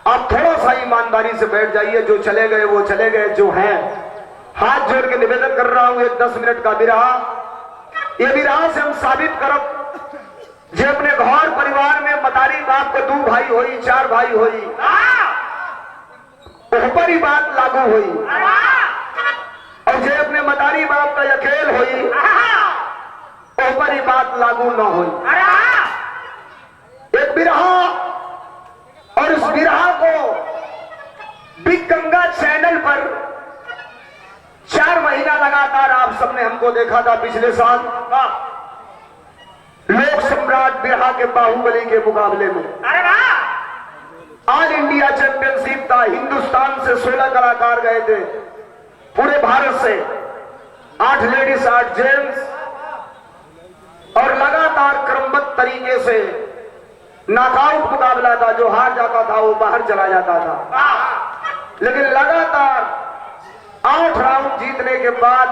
आप थोड़ा सा ईमानदारी से बैठ जाइए। जो चले गए वो चले गए, जो हैं हाथ जोड़ के निवेदन कर रहा हूं, एक 10 मिनट का बिरहा। ये बिरहा से हम साबित करब जे अपने घर परिवार में मतारी बाप को 2 भाई होई, 4 भाई होई, ऊपर ही बात लागू हुई। और जे अपने मतारी बाप का अकेल हुई, ऊपर ही बात लागू न हुई। एक बिरहा, और उस बिरहा को बिग गंगा चैनल पर 4 महीना लगातार आप सबने हमको देखा था पिछले साल लोक सम्राट बिरहा के बाहुबली के मुकाबले में। ऑल इंडिया चैंपियनशिप था, हिंदुस्तान से 16 कलाकार गए थे, पूरे भारत से 8 लेडीज 8 जेंट्स, और लगातार क्रमबद्ध तरीके से नॉकआउट मुकाबला था। जो हार जाता था वो बाहर चला जाता था, लेकिन लगातार 8 राउंड जीतने के बाद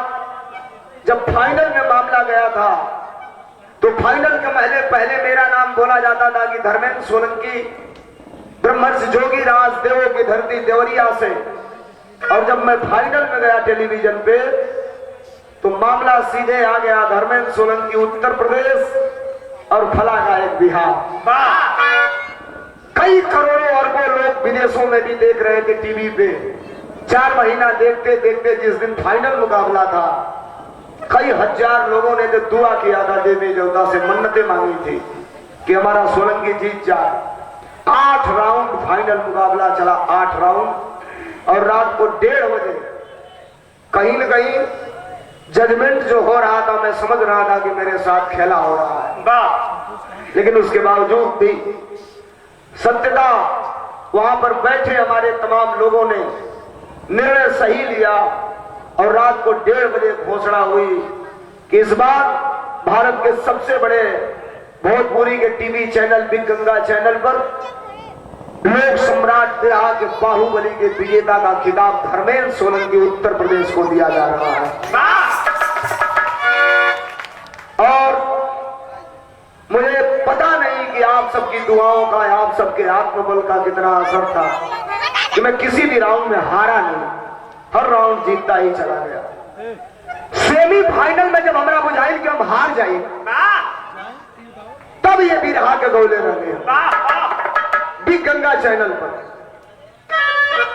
जब फाइनल में मामला गया था, तो फाइनल के पहले मेरा नाम बोला जाता था कि धर्मेंद्र सोलंकी ब्रह्मर्षि जोगी राज देवों की धरती देवरिया से। और जब मैं फाइनल में गया टेलीविजन पे, तो मामला सीधे आ गया धर्मेंद्र सोलंकी उत्तर प्रदेश और फला गायक बिहार। कई करोड़ों अरबों लोग विदेशों में भी देख रहे थे टीवी पे। 4 महीना देखते देखते जिस दिन फाइनल मुकाबला था, कई हजार लोगों ने जो दुआ किया था, देवी देवता से मन्नतें मांगी थी कि हमारा सोलंकी जीत जाए। 8 राउंड फाइनल मुकाबला चला, 8 राउंड, और रात को 1:30 बजे कहीं न कहीं जजमेंट जो हो रहा था, मैं समझ रहा था कि मेरे साथ खेला हो रहा है। लेकिन उसके बावजूद भी सत्यता वहां पर बैठे हमारे तमाम लोगों ने निर्णय सही लिया, और रात को 1:30 बजे घोषणा हुई कि इस बार भारत के सबसे बड़े भोजपुरी के TV channel big Ganga channel पर लोक सम्राट बिरहा के बाहुबली के विजेता का खिताब धर्मेंद्र सोलंकी उत्तर प्रदेश को दिया जा रहा है। और मुझे पता नहीं कि आप सबकी दुआओं का, आप सबके आत्मबल का कितना असर था कि मैं किसी भी राउंड में हारा नहीं, हर राउंड जीतता ही चला गया। सेमीफाइनल में जब हमारा बुझाइल कि हम हार जाए, तब ये बिरहा के गौले रहे बिग गंगा चैनल पर।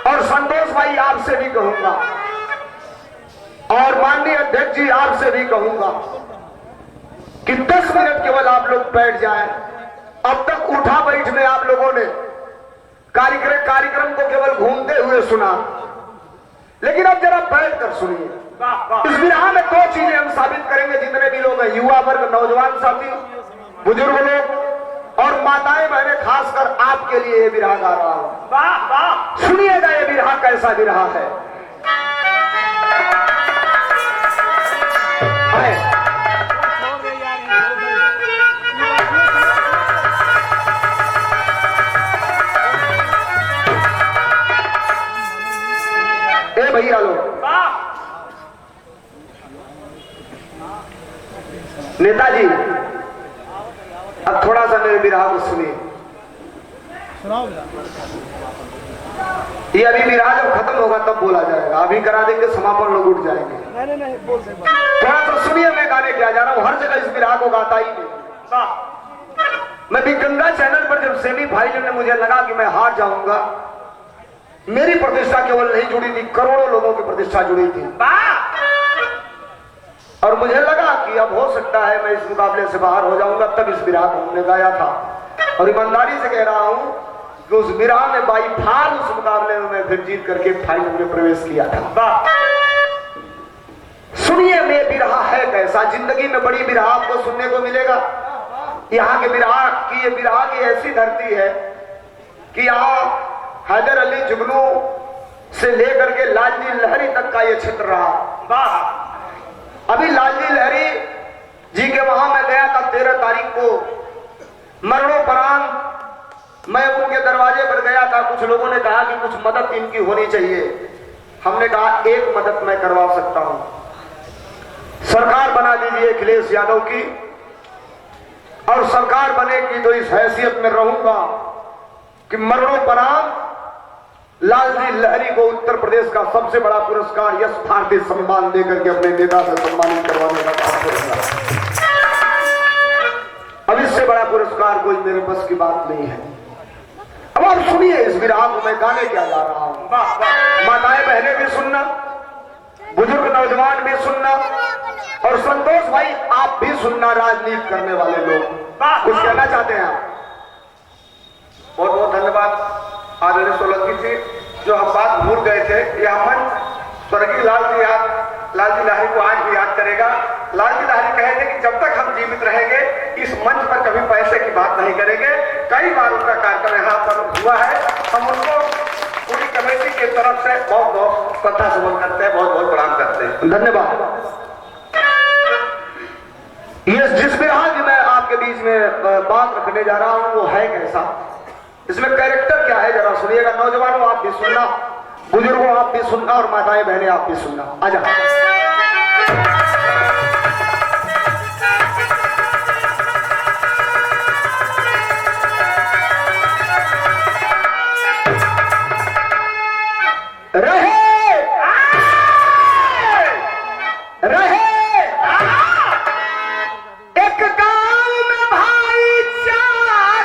और संतोष भाई आपसे भी कहूंगा, और माननीय अध्यक्ष जी आपसे भी कहूंगा कि 10 मिनट केवल आप लोग बैठ जाएं। अब तक उठा बैठ में आप लोगों ने कार्यक्रम को केवल घूमते हुए सुना, लेकिन अब जरा बैठ कर सुनिए। इस बिरहा में 2 चीजें हम साबित करेंगे, जितने भी लोग हैं, युवा वर्ग, नौजवान साथी, बुजुर्ग लोग और माताएं बहनें, खासकर आपके लिए ये बिरहा गा रहा हूं। सुनिएगा ये बिरहा कैसा बिरहा है। ए भैया लोग, नेताजी अब थोड़ा सा मेरे बिरहा को सुनिए। ये अभी बिरहा जब खत्म होगा तब बोला जाएगा, अभी करा देंगे समापन, लोग उठ जाएंगे। नहीं बोल सकते। थोड़ा सा सुनिए, मैं गाने क्या जा रहा हूं, हर जगह इस बिरहा को गाता ही नहीं। मैं बिग गंगा चैनल पर जब सेमीफाइनल में मुझे लगा कि मैं हार जाऊंगा, मेरी प्रतिष्ठा केवल नहीं जुड़ी थी, करोड़ों लोगों की प्रतिष्ठा जुड़ी थी। और मुझे लगा कि अब हो सकता है मैं इस मुकाबले से बाहर हो जाऊंगा, तब इस बिरहा को हमने गाया था। और ईमानदारी से कह रहा हूं कि उस बिरहा में बाई फाल उस मुकाबले में मैं फिर जीत करके फाइनल में प्रवेश किया था। सुनिए मैं बिरहा है कैसा। जिंदगी में बड़ी बिरहा आपको सुनने को मिलेगा। यहाँ के बिरहा की, ये बिरहा की ऐसी धरती है कि यहाँ हैदर अली जुगनू से लेकर के लालजी लहरी तक का ये क्षेत्र रहा। अभी लालजी लहरी जी के वहां मैं गया था 13 तारीख को, मरणोपरांत मैं उनके दरवाजे पर गया था। कुछ लोगों ने कहा कि कुछ मदद इनकी होनी चाहिए। हमने कहा एक मदद मैं करवा सकता हूं, सरकार बना दीजिए अखिलेश यादव की, और सरकार बनेगी तो इस हैसियत में रहूंगा कि मरणोपरांत लालजी लहरी को उत्तर प्रदेश का सबसे बड़ा पुरस्कार यश भारतीय सम्मान देकर के अपने नेता से सम्मानित करवाने का काम करेगा। अब इससे बड़ा पुरस्कार कोई मेरे बस की बात नहीं है। अब आप सुनिए इस विराम को मैं गाने क्या जा रहा हूं। माताएं बहनें भी सुनना, बुजुर्ग नौजवान भी सुनना, और संतोष भाई आप भी सुनना, राजनीति करने वाले लोग कुछ कहना चाहते हैं आप? बहुत बहुत धन्यवाद आदरणीय सोलंकी जी, जो हम बात भूल गए थे। यह मंच स्वर्गीय लालजी लहरी को आज भी याद करेगा। लालजी लहरी कहे थे कि जब तक हम जीवित रहेंगे इस मंच पर कभी पैसे की बात नहीं करेंगे। कई बार उनका कार्यक्रम यहाँ पर हुआ है। हम उनको पूरी कमेटी की तरफ से बहुत बहुत श्रद्धा सुमन करते हैं, बहुत बहुत प्रणाम करते हैं। धन्यवाद। ये जिस विराम की मैं आपके बीच में बात रखने जा रहा हूं वो है कैसा, इसमें कैरेक्टर क्या है, जरा सुनिएगा। नौजवानों आप भी सुनना, बुजुर्गों आप भी सुनना, और माताएं बहनें आप भी सुनना। आजा। रहे एक गांव में भाईचार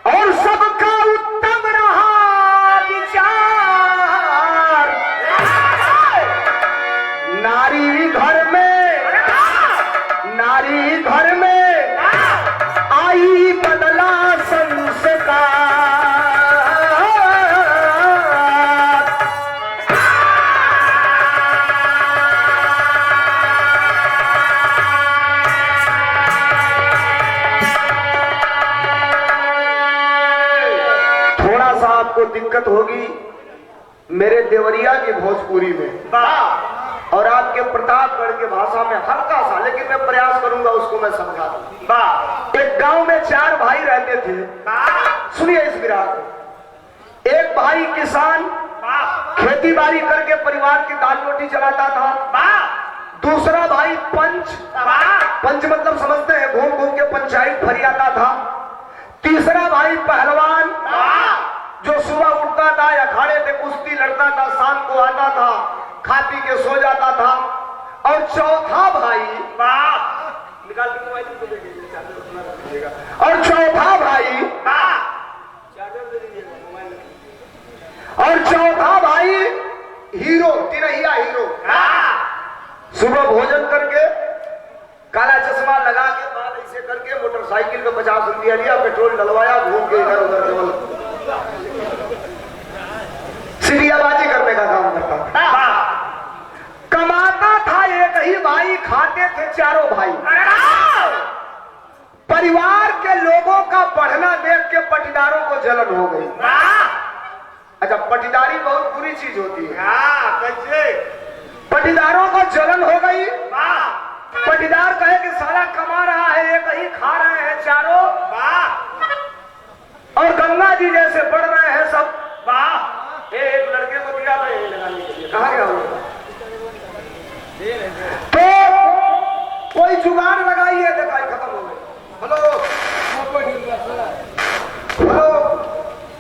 और सबका उत्तम रहा विचार। नारी घर में आई बदला संस्कार। आपको दिक्कत होगी मेरे देवरिया की भोजपुरी में और आपके प्रतापगढ़ के भाषा में हल्का सा, लेकिन मैं प्रयास करूंगा उसको मैं समझा दूं। एक गांव में 4 भाई रहते थे। सुनिए इस विराट को। एक भाई किसान खेती बाड़ी करके परिवार की दाल रोटी चलाता था। दूसरा भाई पंच मतलब समझते हैं, घूम घूम के पंचायत फरियाता था। तीसरा भाई पहलवान जो सुबह उठता था, अखाड़े पे कुश्ती लड़ता था, शाम को आता था, खा पी के सो जाता था। और चौथा भाई निकाल के मोबाइल को देखिएगा। और चौथा भाई हीरो, तिनहिया हीरो। सुबह भोजन करके काला चश्मा लगा के बाल ऐसे करके मोटरसाइकिल पे 50 रुपया लिया, पेट्रोल डलवाया, घूम के इधर उधर केवल सीढ़ियाबाजी करने का काम करता था। कमाता था एक ही भाई, खाते थे 4 भाई। परिवार के लोगों का बढ़ना देख के पटीदारों को जलन हो गई। अच्छा, पटीदारी बहुत बुरी चीज होती है। कैसे? पटीदारों को जलन हो गई। पटीदार कहे कि साला कमा रहा है, एक ही खा रहे हैं 4, और गंगा जी जैसे बढ़ रहे हैं सब। एक लड़के को दिया था यही लगाने के लिए, कहाँ गया होगा? तो कोई जुगाड़ लगाइए, दिखाई खत्म हो गई। हेलो,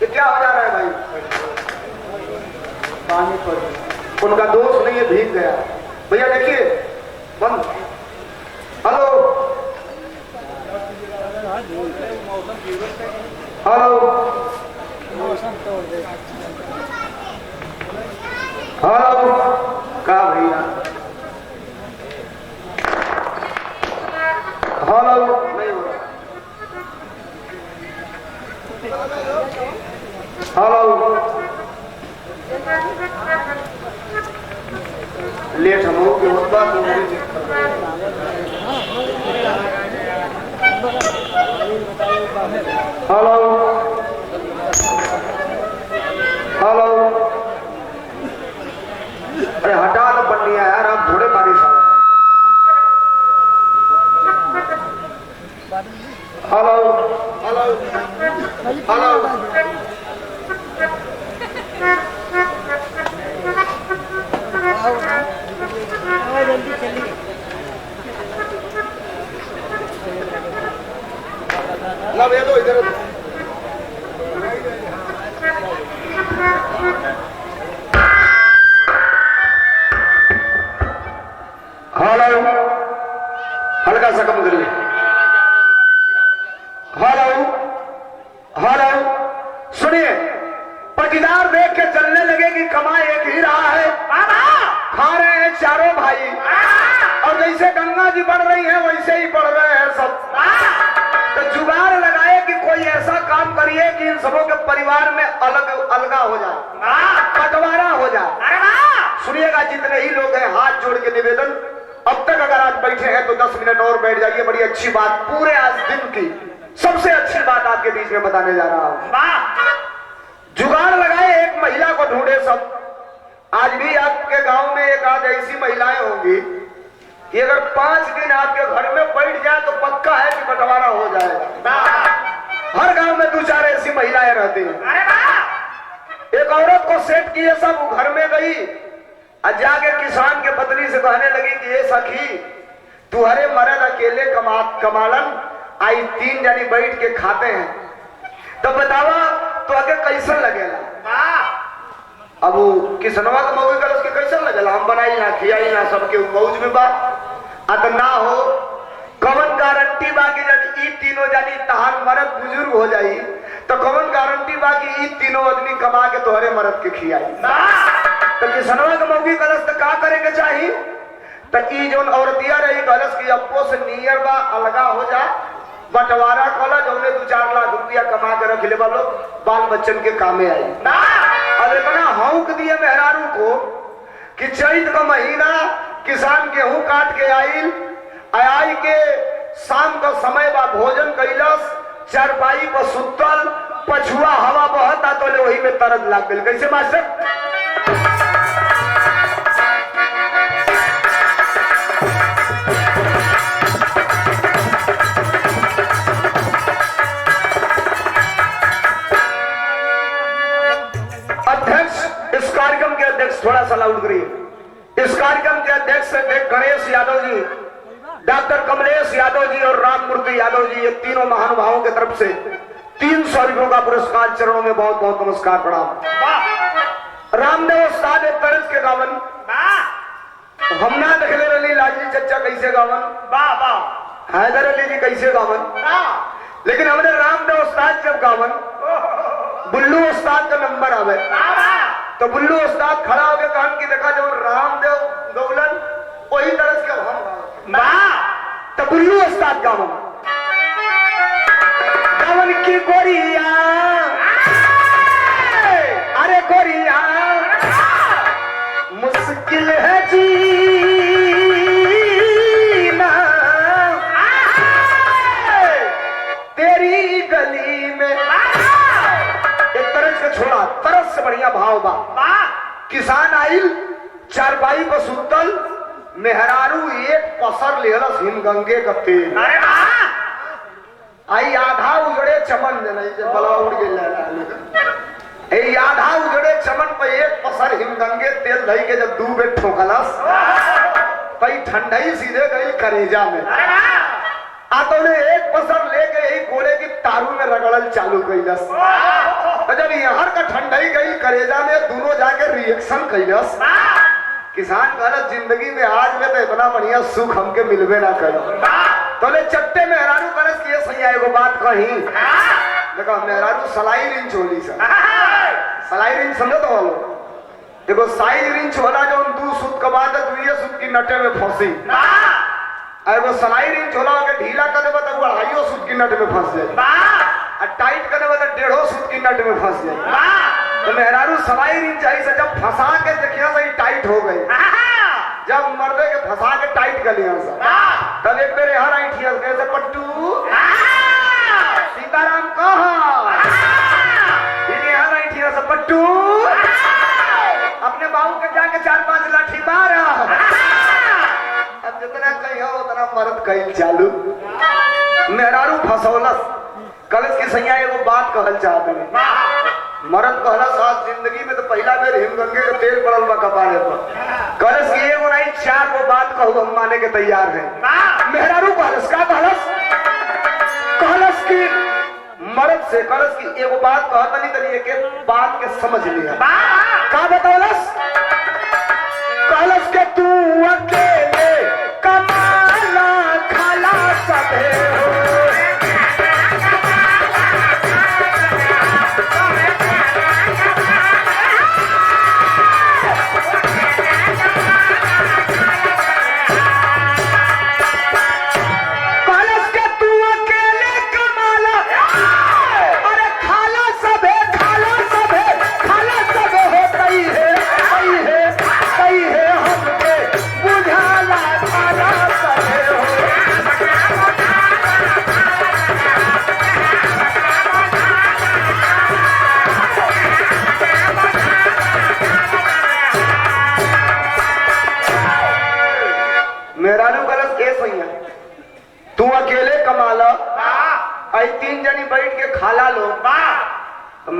ये क्या हो जा रहा है भाई? पानी पर उनका दोष नहीं है, भीग गया। भैया देखिए बंद। हेलो हेलो हेलो, का भैया? हेलो नहीं हो रहा। हेलो, लेट हम लोग के होता तो हेलो हेलो, अरे हटा तो पन्निया यार, आप थोड़े बारिश आ। हेलो हेलो हेलो, जल्दी चलिए। ना भैया तो इधर हेलो सुनिए, पटीदार देख के चलने लगे कि कमाई एक ही रहा है, खा रहे हैं चारों भाई, और जैसे गंगा जी बढ़ रही है वैसे ही बढ़ रहे हैं सब। तो जुगाड़ लगाए कि कोई ऐसा काम करिए कि इन सबों के परिवार में अलगा हो जाए, बंटवारा हो जाए। सुनिएगा जितने ही लोग हैं, हाथ जोड़ के निवेदन, अब तक अगर आज बैठे हैं तो 10 मिनट और बैठ जाइए। बड़ी अच्छी बात, पूरे आज दिन की सबसे अच्छी बात आपके बीच में बताने जा रहा हूं। जुगाड़ लगाए, एक महिला को ढूंढे सब। आज भी आपके गांव में एक आध ऐसी महिलाएं होंगी कि अगर 5 दिन आपके घर में बैठ जाए तो पक्का है कि बंटवारा हो जाएगा। हर गांव में 2-4 ऐसी महिलाएं रहती हैं। एक औरत को सेट किए सब, वो घर में गई और जाके किसान के पत्नी से कहने लगी कि ये सखी, तू हरे मर्द अकेले कमालन आई 3 जनी बैठ के खाते हैं, तो बतावा तो आगे कैसन लगेला। अब वो किसनवा के मौके कर उसके कैसन लगेला, हम बनाई ना खियाई ना सबके मौज में बा तो ना हो। कौन गारंटी बा कि जब ई तीनों जानी तहार मर्द बुजुर्ग हो जाई तो कौन गारंटी बा कि ई तीनों आदमी कमा के तोहरे मर्द के खियाई। तो किसनवा के मौके कलस तो का करे के चाहिए, तो ई जोन औरतिया रही कलस की अप्पो से नियर बा अलगा हो जा, बंटवारा कला जौने 2-4 लाख रुपया कमा के रख ले वालो बाल बच्चन के कामे आई। अब इतना हौक दिए मेहरारू को कि चैत का महीना किसान गेहूं काट के आई के शाम का समय बा भोजन कैलस, चारपाई पर सुतल, पछुआ हवा बहता तो ले वही में तरद लाग गई। कैसे मास्टर? इस कार्यक्रम के अध्यक्ष थोड़ा सा लाउड करिए। इस कार्यक्रम के अध्यक्ष गणेश यादव जी, डॉक्टर कमलेश यादव जी और राममूर्ति यादव जी, ये तीनों महानुभावों की तरफ से 300 रुपयों का पुरस्कार, चरणों में बहुत बहुत नमस्कार प्रणाम। रामदेव उस्ताद एक तरस के गावन हम ना देखले रही, लालजी चच्चा कैसे गावन, हैदर अली जी कैसे गावन, लेकिन हमने रामदेव उस्ताद जब गावन, बुल्लू उस्ताद का नंबर आवे तो बुल्लू उस्ताद खड़ा हो गया कहन की देखा जब रामदेव गौलन वही तरह के हम तो बुल्लू उस्ताद गावन की गोरिया, अरे गोरिया मुश्किल है जीना तेरी गली में। एक तरह से छोड़ा, तरस से बढ़िया भाव बा। किसान आइल चारपाई पर सुतल, मेहरारू एक पसर लेहलस हिमगंगे का तेल, आई आधा उजड़े चमन बलवा उड़ गई, आधा उजड़े चमन पर एक पसर हिमगंगे तेल धई के जब 2 बेर ठोकलस तई ठंडई सीधे गई करेजा में। आतोने एक पसर लेके यही गोले की तारू में रगड़ल चालू कैलस। जब यहाँ का ठंडई गई करेजा में, दोनों जाके रिएक्शन कैलस। किसान कहलस जिंदगी में आज में तो इतना बढ़िया सुख हमके मिलवे ना करो। तो ले चट्टे मेहरारू करस किए सही एगो बात कही, देखो मेहरारू सलाई रिंच होली सा, सलाई रिंच समझो तो वालो, देखो साई रिंच होला जो 2 सूत के बाद 2 सूत की नटे में फंसी, एगो सलाई रिंच होला के ढीला कर देबा तो 2.5 सूत की नट में फंस जाए, और टाइट कर देबा तो 1.5 सूत की नट में फंस जाए। तो मेहरारू सलाई रिंच आई से जब फंसा के देखिया सही टाइट हो गई, जब मर्दे के फंसा के टाइट कर लिया तब एक बेर यहाँ आई थी कैसे पट्टू सीताराम कहा यहाँ आई थी सब पट्टू अपने बाबू के जाके 4-5 लाठी मारा। अब जितना कही हो उतना मर्द कही चालू, मेहरारू फसौलस कलश की सैया एगो बात कहल चाहते हैं। मरद कहलस आज जिंदगी में तो पहला बेर हिमगंगे का तेल पड़ल बा कपारे पर, कलश की एगो नहीं 4 गो बात कहू हम माने के तैयार है। मेहरारू कहलस का कहलस की मर्द से कलश की एगो बात कहता नहीं तनी के बात के समझ लिया का बतौलस, कहलस के तू अकेले कमाला खाला सबे हो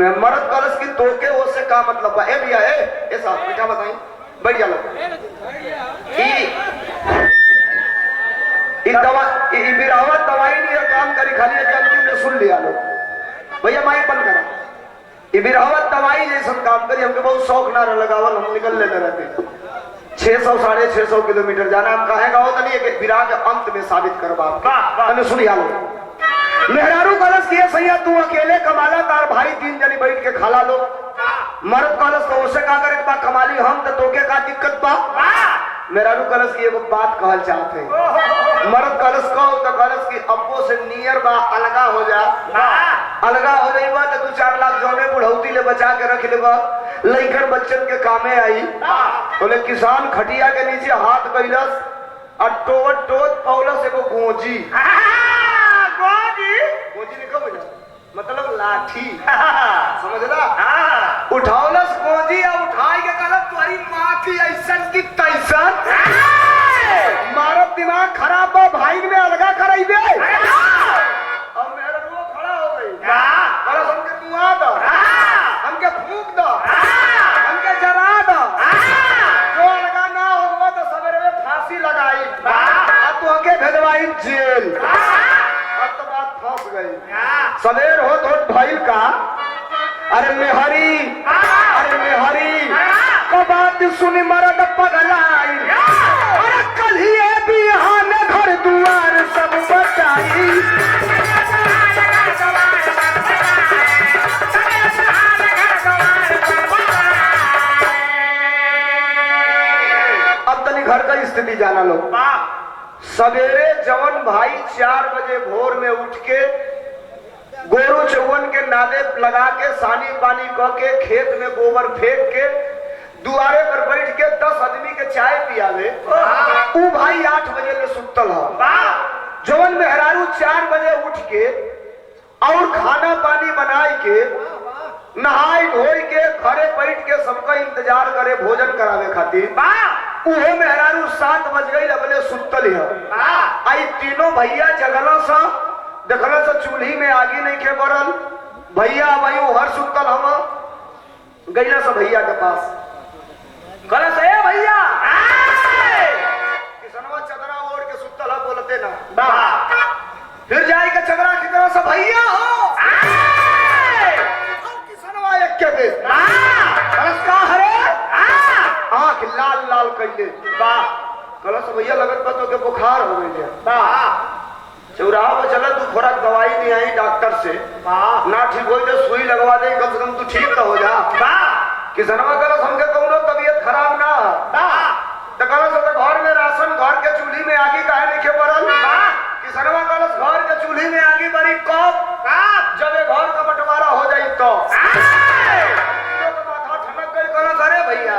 मैं मर्द कलश की तोके उससे का मतलब बा? ए भैया ए साहब बेटा बताई बढ़िया लोग दवा बिरावत दवाई नहीं है काम करी खाली है अंतिम ने सुन लिया लोग भैया माइक बंद करा ये बिरावत दवाई जैसा काम करी हमके बहुत शौक ना लगावल हम निकल लेते रहते 600 650 किलोमीटर जाना हम कहे गाँव तो नहीं है विराग अंत में साबित करवा सुनिया लो मेहरारू कलश किए सैया तू अकेले कमाला तार भाई 3 जनी बैठ के खाला लो मर्द कलश तो उसे का करे बा कमाली हम तो तोके का दिक्कत बा मेहरारू कलश की एगो बात कहल चाहते हैं मर्द कलश कहो तो कलश की अब्बो से नियर बा अलगा हो जा अलगा हो जाइबा तो 2-4 लाख जौने बुढ़ौती ले बचा के रख लेबा लइकन बच्चन के कामे आई बोले किसान खटिया के नीचे हाथ कैलस और टोट पौलस एगो गोजी गोजी ने कब मतलब लाठी समझला उठावलस गोजी और उठाई के कहलस तुम्हारी माँ की ऐसन की तैसन मारत दिमाग खराब बा भाई में अलगा कराइबे अब मेरा वो खड़ा हो गई कहलस हमके दुआ दो हमके फूंक दो हमके जला दो जो अलगा ना होगा तो सवेरे में फांसी लगाई अब तो हमके भेजवाई जेल अब तो बात फंस गई सवेर हो तो भाई का अरे मेहरी को बात सुनी मरद पगलाई अरे कल ही बिहान घर दुआर सब बचाई अब तनी घर का स्थिति जाना लो सवेरे जवन भाई 4 बजे भोर में उठ के गोरू चौवन के नादे लगा के सानी पानी कह के खेत में गोबर फेंक के दुआरे पर बैठ के 10 आदमी के चाय पियावे ऊ भाई 8 बजे ले सुतल है जवन मेहरारू 4 बजे उठ के और खाना पानी बनाए के नहाई धोई के घरे बैठ के सबका इंतजार करे भोजन करावे खातिर उहे मेहरारू 7 बज गई अपने सुतल है आई तीनों भैया जगला सा देखला से चूल्ही में आगी नहीं के बरल भैया भाई हर सुतल हम गईला से भैया के पास कहला से भैया किसनवा चदरा ओढ़ के सुतल है बोलते ना फिर जाए के चदरा की तरह से भैया हो किसनवा एक के दे कलश का हरे आंख लाल लाल कैले कहला से भैया लगत बा तो के बुखार हो गई चौराहा पर चला तू खोराक दवाई नहीं आई डॉक्टर से ना ठीक हो तो सुई लगवा दे कम से कम तू ठीक तो हो जा किसनवा कलश हमके कौनो तबीयत खराब ना तो कलश तो घर में राशन घर के चूल्ही में आगी काहे नहीं के बरल किसनवा कलश घर के चूल्ही में आगी बड़ी कब जब ये घर का बंटवारा हो जाई तो माथा ठनक गई कलश अरे भैया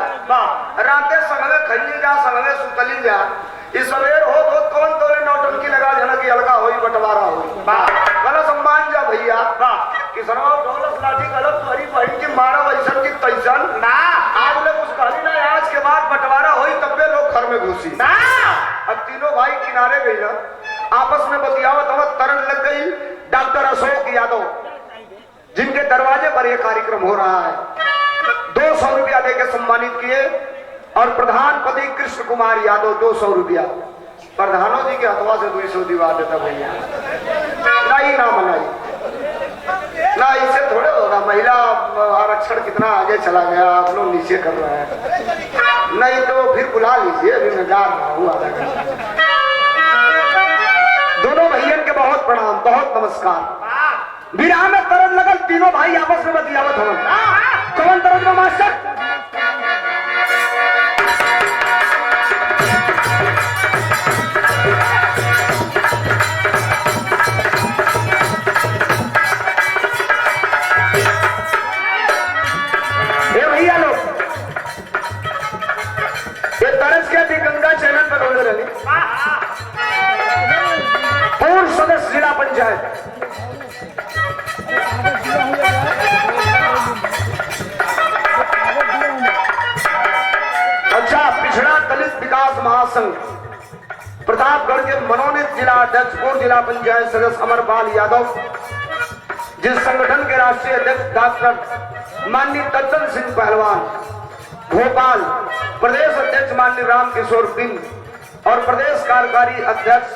राते संगवे खैली जा संगवे सुतली जा इस सवेर हो तो कौन तोरे नौटंकी लगा जाना कि अलगा होई बंटवारा होई गलत सम्मान जा भैया किसनवा ढोलस लाठी गलत तोरी बहन की मारा वैसन की तैसन ना आज ले कुछ कहली ना आज के बाद बंटवारा होई तबे लोग घर में घुसी ना अब तीनों भाई किनारे गई ना आपस में बतियावत हवत तरन लग गई डॉक्टर अशोक यादव जिनके दरवाजे पर यह कार्यक्रम हो रहा है 200 रुपया देकर सम्मानित किए और प्रधानपति कृष्ण कुमार यादव 200 रुपया प्रधानों जी के हथवा से 200 दिवा देता भैया नहीं ना मनाई ना इससे थोड़े होगा महिला आरक्षण कितना आगे चला गया आप लोग नीचे कर रहे हैं नहीं तो फिर बुला लीजिए अभी मैं जा रहा हूँ आधा घंटा दोनों भैयन के बहुत प्रणाम बहुत नमस्कार विराह में तरन लगल तीनों भाई आपस में बतियावत हम कौन तरन में मास्टर भैया लोग ये तरस के गंगा चैनल पर बोले रही पूर्व सदस्य जिला पंचायत अच्छा पिछड़ा दलित विकास महासंघ प्रतापगढ़ के मनोनीत जिला अध्यक्ष पूर्व जिला पंचायत सदस्य अमरपाल यादव जिस संगठन के राष्ट्रीय अध्यक्ष डॉक्टर माननीय दद्दन सिंह पहलवान, भोपाल प्रदेश अध्यक्ष माननीय राम किशोर सिंह और प्रदेश कार्यकारी अध्यक्ष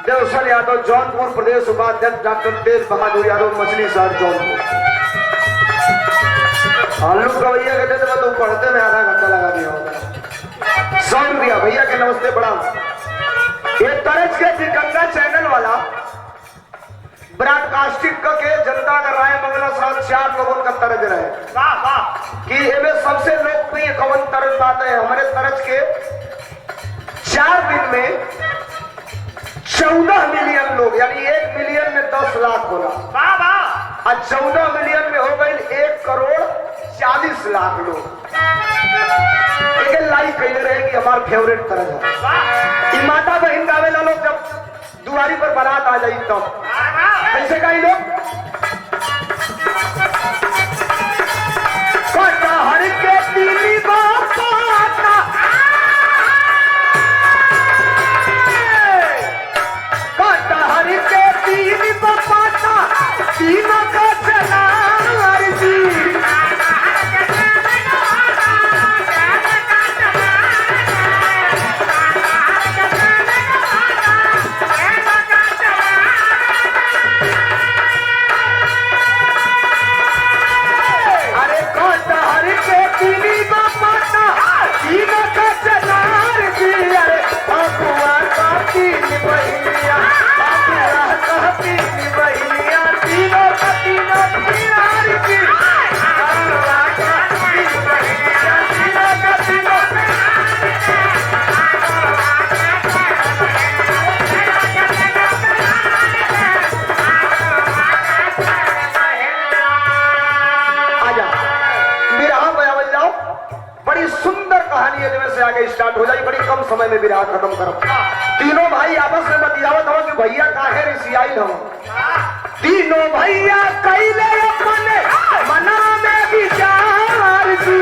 देवसल यादव जौनपुर, प्रदेश उपाध्यक्ष डॉक्टर तेज बहादुर यादव मछली शहर जौनपुर। आलू गवैया कहते थे तो पढ़ते में आधा घंटा लगा दिया होगा। 100 रुपया भैया के नमस्ते प्रणाम। ये तरज के दिगंगा चैनल वाला ब्रॉडकास्टिंग के जनता का राय मंगला साहब 4 लोगों का तरज रहे कि इनमें सबसे लोकप्रिय कौन तरज बात है। हमारे तरज के 4 दिन में 14 मिलियन लोग, यानी 1 मिलियन में 10 लाख होना और 14 मिलियन में हो गई 1 करोड़ 40 लाख लोग लाइक कह रहे कि हमारा फेवरेट तरज है। माता बहन गावे ला लोग जब दुआरी पर बारात आ जाई तब कैसे गाई लोग, कटहर के तीली बापाता, कटहर के तीली बापाता, तीनों का चला जी। आगे स्टार्ट हो जाए, बड़ी कम समय में विराह खत्म करो। तीनों भाई आपस में बतियावत हो कि भैया काहे रिसियाई हो। तीनों भैया कैले अपने मना में विचार जी,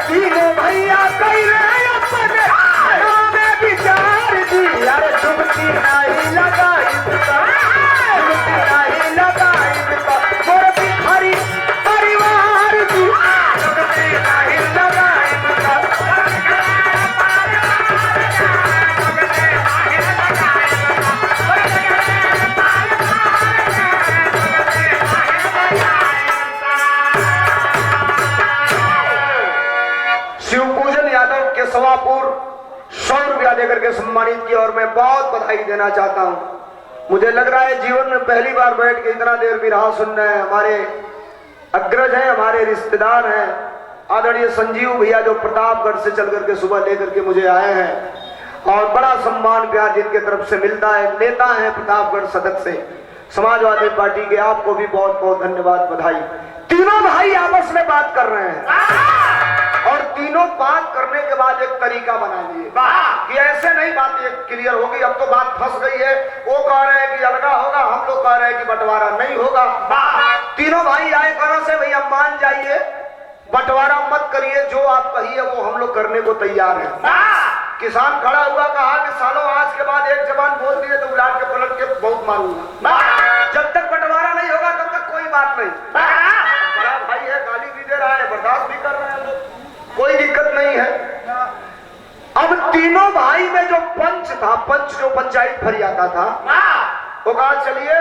तीनों भैया कैले नहीं लगाई हरी परिवार की नहीं लगाई। शिवपूजन यादव के सवापुर 100 रुपया देकर के सम्मानित किया और मैं बहुत बधाई देना चाहता हूं। मुझे लग रहा है जीवन में पहली बार बैठ के इतना देर विराह सुन रहे हैं। हमारे अग्रज हैं, हमारे रिश्तेदार हैं, आदरणीय संजीव भैया जो प्रतापगढ़ से चल करके सुबह लेकर के मुझे आए हैं और बड़ा सम्मान प्यार जिनके तरफ से मिलता है। नेता है प्रतापगढ़ सदस्य से समाजवादी पार्टी के, आपको भी बहुत बहुत धन्यवाद, बधाई। तीनों भाई आपस में बात कर रहे हैं और तीनों बात करने के बाद एक तरीका बना लिए कि ऐसे नहीं बात एक क्लियर होगी। अब तो बात फंस गई है, वो कह रहे हैं कि अलगा होगा, हम लोग कह रहे हैं कि बंटवारा नहीं होगा। तीनों भाई आए करो से भैया मान जाइए, बंटवारा मत करिए, जो आप कहिए वो हम लोग करने को तैयार हैं। किसान खड़ा हुआ, कहा कि सालों आज के बाद एक जबान बोल दिए तो उलाट के पलट के बहुत मारूंगा। जब तक बंटवारा नहीं होगा तब तक कोई बात नहीं। बड़ा भाई है, गाली भी दे रहा है, बर्दाश्त भी कर रहे हैं, कोई दिक्कत नहीं है। अब तीनों भाई में जो पंच था, पंच जो पंचायत फरियादा था, वो कहा चलिए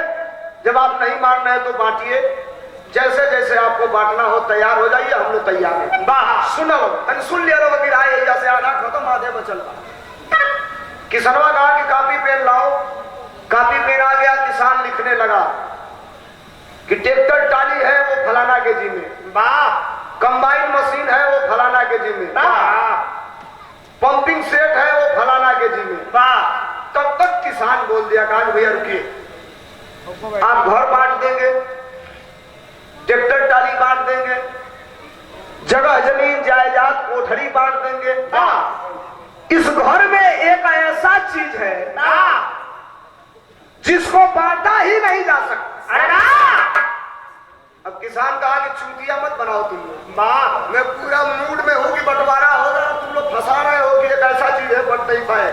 जब आप नहीं मान रहे तो बांटिए, जैसे जैसे आपको बांटना हो तैयार हो जाइए, हम लोग तैयार हैं। सुनो सुन लिया लोग, फिर आए जैसे आधा खत्म आधे बचल। किसनवा कहा कि कापी पेन लाओ, कापी पेन आ गया, किसान लिखने लगा कि ट्रैक्टर टाली है वो फलाना के जी में, कंबाइन मशीन है वो फलाना के जी में, पंपिंग सेट है वो फलाना के जी में। तब तक किसान बोल दिया, कहा भैया रुकिए, आप घर बांट देंगे, ट्रैक्टर टाली बांट देंगे, जगह जमीन जायदाद कोठरी बांट देंगे, इस घर में एक ऐसा चीज है जिसको बांटा ही नहीं जा सकता। अब किसान कहा कि चूतिया मत बनाओ तुम लोग। माँ मैं पूरा मूड में हूँ कि बंटवारा होगा, तुम लोग फंसा रहे हो कि एक ऐसा चीज है बट नहीं पाए।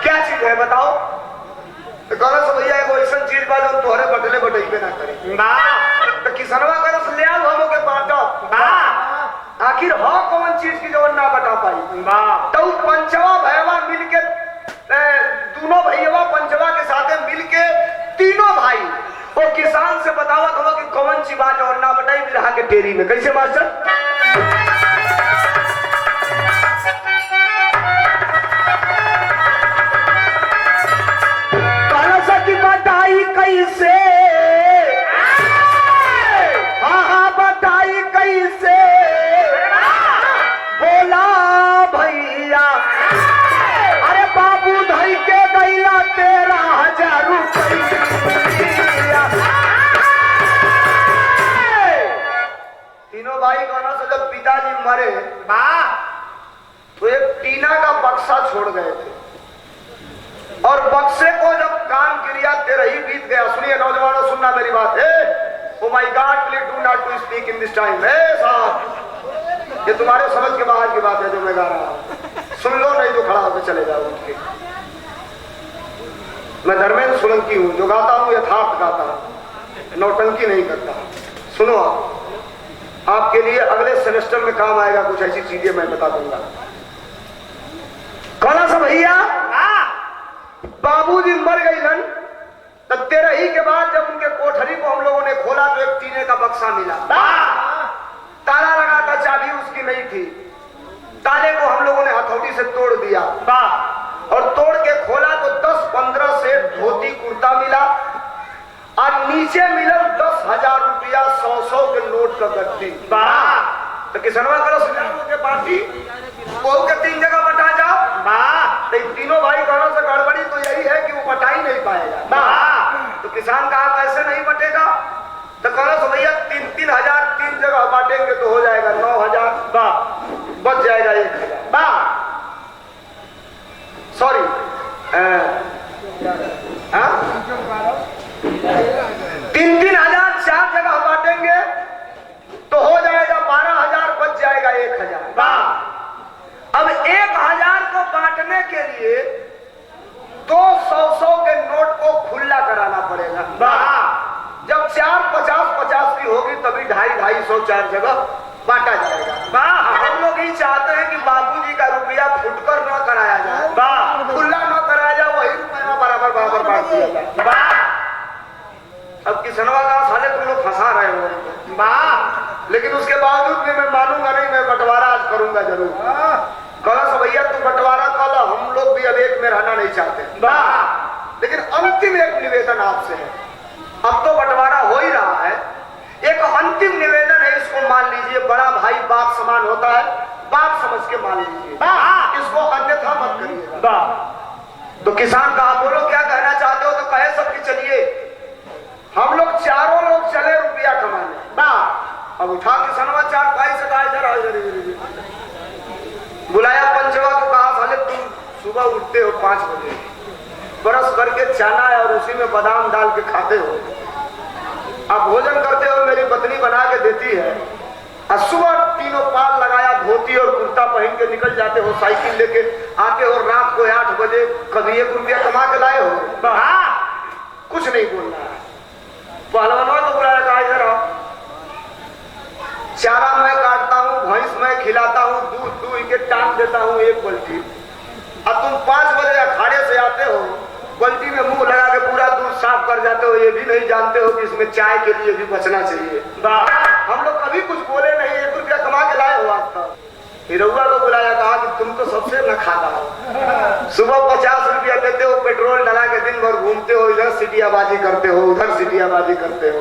क्या चीज है बताओ? तो गलत भैया एगो ऐसा चीज बा जो तोहरे बटले बटेबे ना करे। तो किसनवा करस ले आओ हम के बाटो। आखिर हो कौन चीज की जो ना बता पाई। तो पंचवा भैया मिलके दोनों भैया पंचवा के साथ मिलके तीनों भाई वो किसान से बतावत हो कि कौन सी बात और ना बताई भी रहा के डेरी में। कैसे मास्टर? बताई कैसे? हाँ बताई कैसे? बोला भैया अरे बाबू धई के गैला 13,000 रुपया। तीनों भाई कहना से जब पिताजी मरे तो एक टीना का बक्सा छोड़ गए थे और बक्से को जब काम क्रिया 13 ही बीत गया। सुनिए नौजवानों, सुनना मेरी बात है। Oh my god please do not to speak in this time. साहब ये तुम्हारे समझ के बाहर की बात है जो मैं गा रहा हूं। सुन लो नहीं तो खड़ा होकर चले जाओ उठ के। मैं धर्मेंद्र सोलंकी हूं, जो गाता हूं यथार्थ गाता हूं, नौटंकी नहीं करता। सुनो आपके लिए अगले सेमेस्टर में काम आएगा, कुछ ऐसी चीजें मैं बता दूंगा। कौन सा भैया बाबूजी मर गई लन तो 13 ही के बाद जब उनके कोठरी को हम लोगों ने खोला तो एक टीने का बक्सा मिला। ताला लगा था, चाबी उसकी नहीं थी। ताले को हम लोगों ने हथौड़ी से तोड़ दिया और तोड़ के खोला तो 10-15 सेट धोती कुर्ता मिला और नीचे मिला 10,000 रुपया 100 के नोट का गद्दी। तो किसनवा करो के पार्टी बहु के 3 जगह बटा जाओ। तो तीनों भाई घरों से गड़बड़ी तो यही है कि वो बटा ही नहीं पाएगा। तो किसान कहा कैसे नहीं बटेगा? तो कहो तो भैया 3-3 3 जगह बांटेंगे तो हो जाएगा 9,000 बच जाएगा 1,000। सॉरी 3-3 4 जगह बांटेंगे तो हो जाएगा 12,000 बच जाएगा 1,000। अब 1,000 को बांटने के लिए 200 के नोट को खुला कराना पड़ेगा। जब 4 50 की होगी तभी 250 4 जगह बांटा जाएगा। हम लोग ही चाहते हैं कि बाबूजी का रुपया फुटकर न कराया जाए, खुला न कराया जाए, वही रुपया बराबर बांट दिया जाए। अब किसनवा का साले तुम लोग फंसा रहे हो, लेकिन उसके बावजूद भी मैं मानूंगा नहीं, मैं बंटवारा आज करूंगा जरूर। कहो भैया तू बंटवारा कर, हम लोग भी अब एक में रहना नहीं चाहते। लेकिन अंतिम एक निवेदन आपसे है, अब तो बंटवारा हो ही रहा है, एक अंतिम निवेदन है, इसको मान लीजिए। बड़ा भाई बाप समान होता है, बाप समझ के मान लीजिए, इसको अन्यथा मत करिएगा। तो किसान कहा बोलो क्या कहना चाहते हो? तो कहे सबकी चलिए हम लोग चारों लोग चले रुपया कमाने। अब उठा किसनवा 4 भाई से कहा इधर बुलाया पंचवा को, कहा साले तुम सुबह उठते हो 5 बजे, ब्रश करके चाना है और उसी में बादाम डाल के खाते हो, अब भोजन करते हो, मेरी पत्नी बना के देती है, और सुबह तीनों पाल लगाया, धोती और कुर्ता पहन के निकल जाते हो, साइकिल लेके आते हो, रात को 8 बजे कभी 1 रुपया कमा के लाए हो। कुछ नहीं बोलना है। पहलवानों को बुलाया, कहा इधर आओ, चारा मैं काटता हूँ, भैंस मैं खिलाता हूँ, दूध दूध के टांग देता हूँ 1 बाल्टी। अब तुम 5 बजे अखाड़े से आते हो, बाल्टी में मुंह लगा के पूरा दूध साफ कर जाते हो, ये भी नहीं जानते हो कि इसमें चाय के लिए भी बचना चाहिए। हम लोग कभी कुछ बोले नहीं, 1 रुपया कमा के लाए हो आज तक। हिरौआ को बुलाया, कहा कि तुम तो सबसे न खाता हो, सुबह 50 रुपया देते हो, पेट्रोल डला के दिन भर घूमते हो, इधर सिटियाबाजी करते हो, उधर सिटियाबाजी करते हो,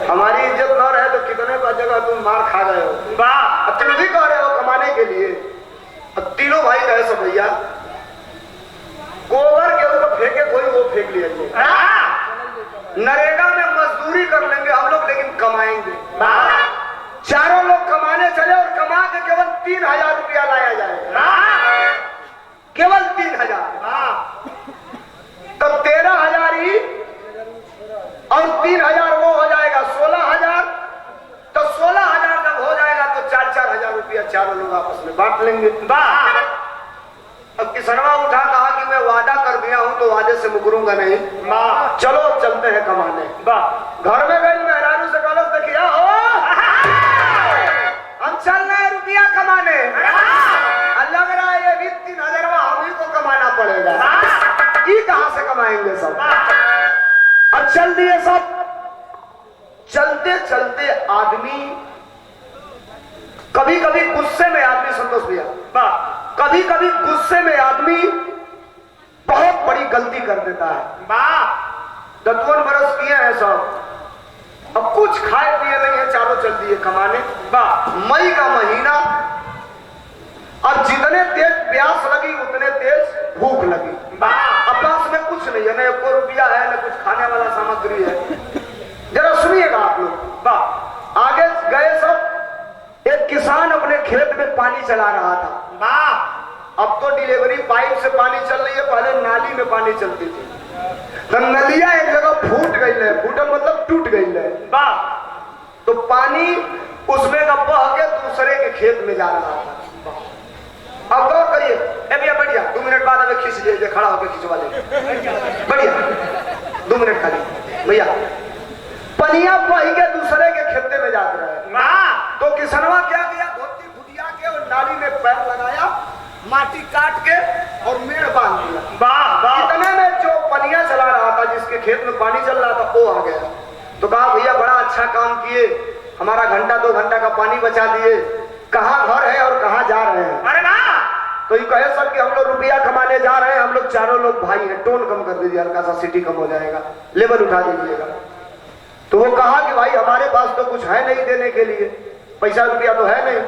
हमारी इज्जत न रहे तो कितने का जगह तुम मार खा गए हो। अब तुम भी कह रहे हो कमाने के लिए। अब तीनों भाई कहे सब भैया गोबर के ऊपर फेंके कोई वो फेंक लिया, नरेगा में मजदूरी कर लेंगे हम लोग, लेकिन कमाएंगे। चारों लोग कमाने चले और कमा के केवल 3,000 रुपया लाया जाएगा, केवल 3,000। तब 13,000 ही और 3,000 वो हो जाएगा 16,000। रुपया चारों लोग आपस में बांट लेंगे। वाह। अब किसनवा उठा, कहा कि मैं वादा कर दिया हूं तो वादे से मुकरूंगा नहीं, वाह। चलो अब चलते हैं कमाने। वाह। घर में गई मेहरारू से कलश देखिया हो, हम चल रहे हैं रुपया कमाने। लग रहा है ये भी 3000 हम ही को कमाना पड़ेगा। ये कहां से कमाएंगे सब। अब चल दिए सब। चलते चलते आदमी कभी कभी गुस्से में आदमी, संतोष भैया, कभी कभी गुस्से में आदमी बहुत बड़ी गलती कर देता है। 10 बरस किए हैं सब, अब कुछ खाए पिए नहीं है, चारों चल दिए कमाने। मई का महीना, अब जितने तेज प्यास लगी उतने तेज भूख लगी। अब पास में कुछ नहीं है, न 1 रुपया है, न कुछ खाने वाला सामग्री है। जरा सुनिएगा आप लोग। आगे गए सब। एक किसान अपने खेत में पानी चला रहा था। अब तो डिलीवरी पाइप से पानी चल रही है, पहले नाली में पानी चलती थी। तो नलिया एक जगह फूट गई है, फूटल मतलब टूट गई है। तो पानी उसमें का बह के दूसरे के खेत में जा रहा था। अब गौर करिए, भैया बढ़िया, 2 मिनट बाद हमें खींच लीजिए, खड़ा होकर खिंचवा ले, बढ़िया 2 मिनट खाली भैया। पनिया बह के दूसरे के खेते में जाते रहे। तो किसनवा क्या किया, धोती फुटिया के और नाली में पैर लगाया, माटी काट के और मेड़ बांध दिया। इतने में जो पनिया चला रहा था, जिसके खेत में पानी चल रहा था, वो आ गया। तो कहा भैया बड़ा अच्छा काम किए, हमारा 1-2 घंटा का पानी बचा दिए। कहाँ घर है और कहाँ जा रहे हैं। अरे वाह। तो ये कहे सब कि हम लोग रुपया कमाने जा रहे हैं, हम लोग चारों लोग भाई हैं, टोन कम कर दीजिए, हल्का सा सिटी कम हो जाएगा, लेवल उठा दीजिएगा। तो वो कहा कि भाई हमारे पास तो कुछ है नहीं देने के लिए, पैसा रुपया तो है नहीं।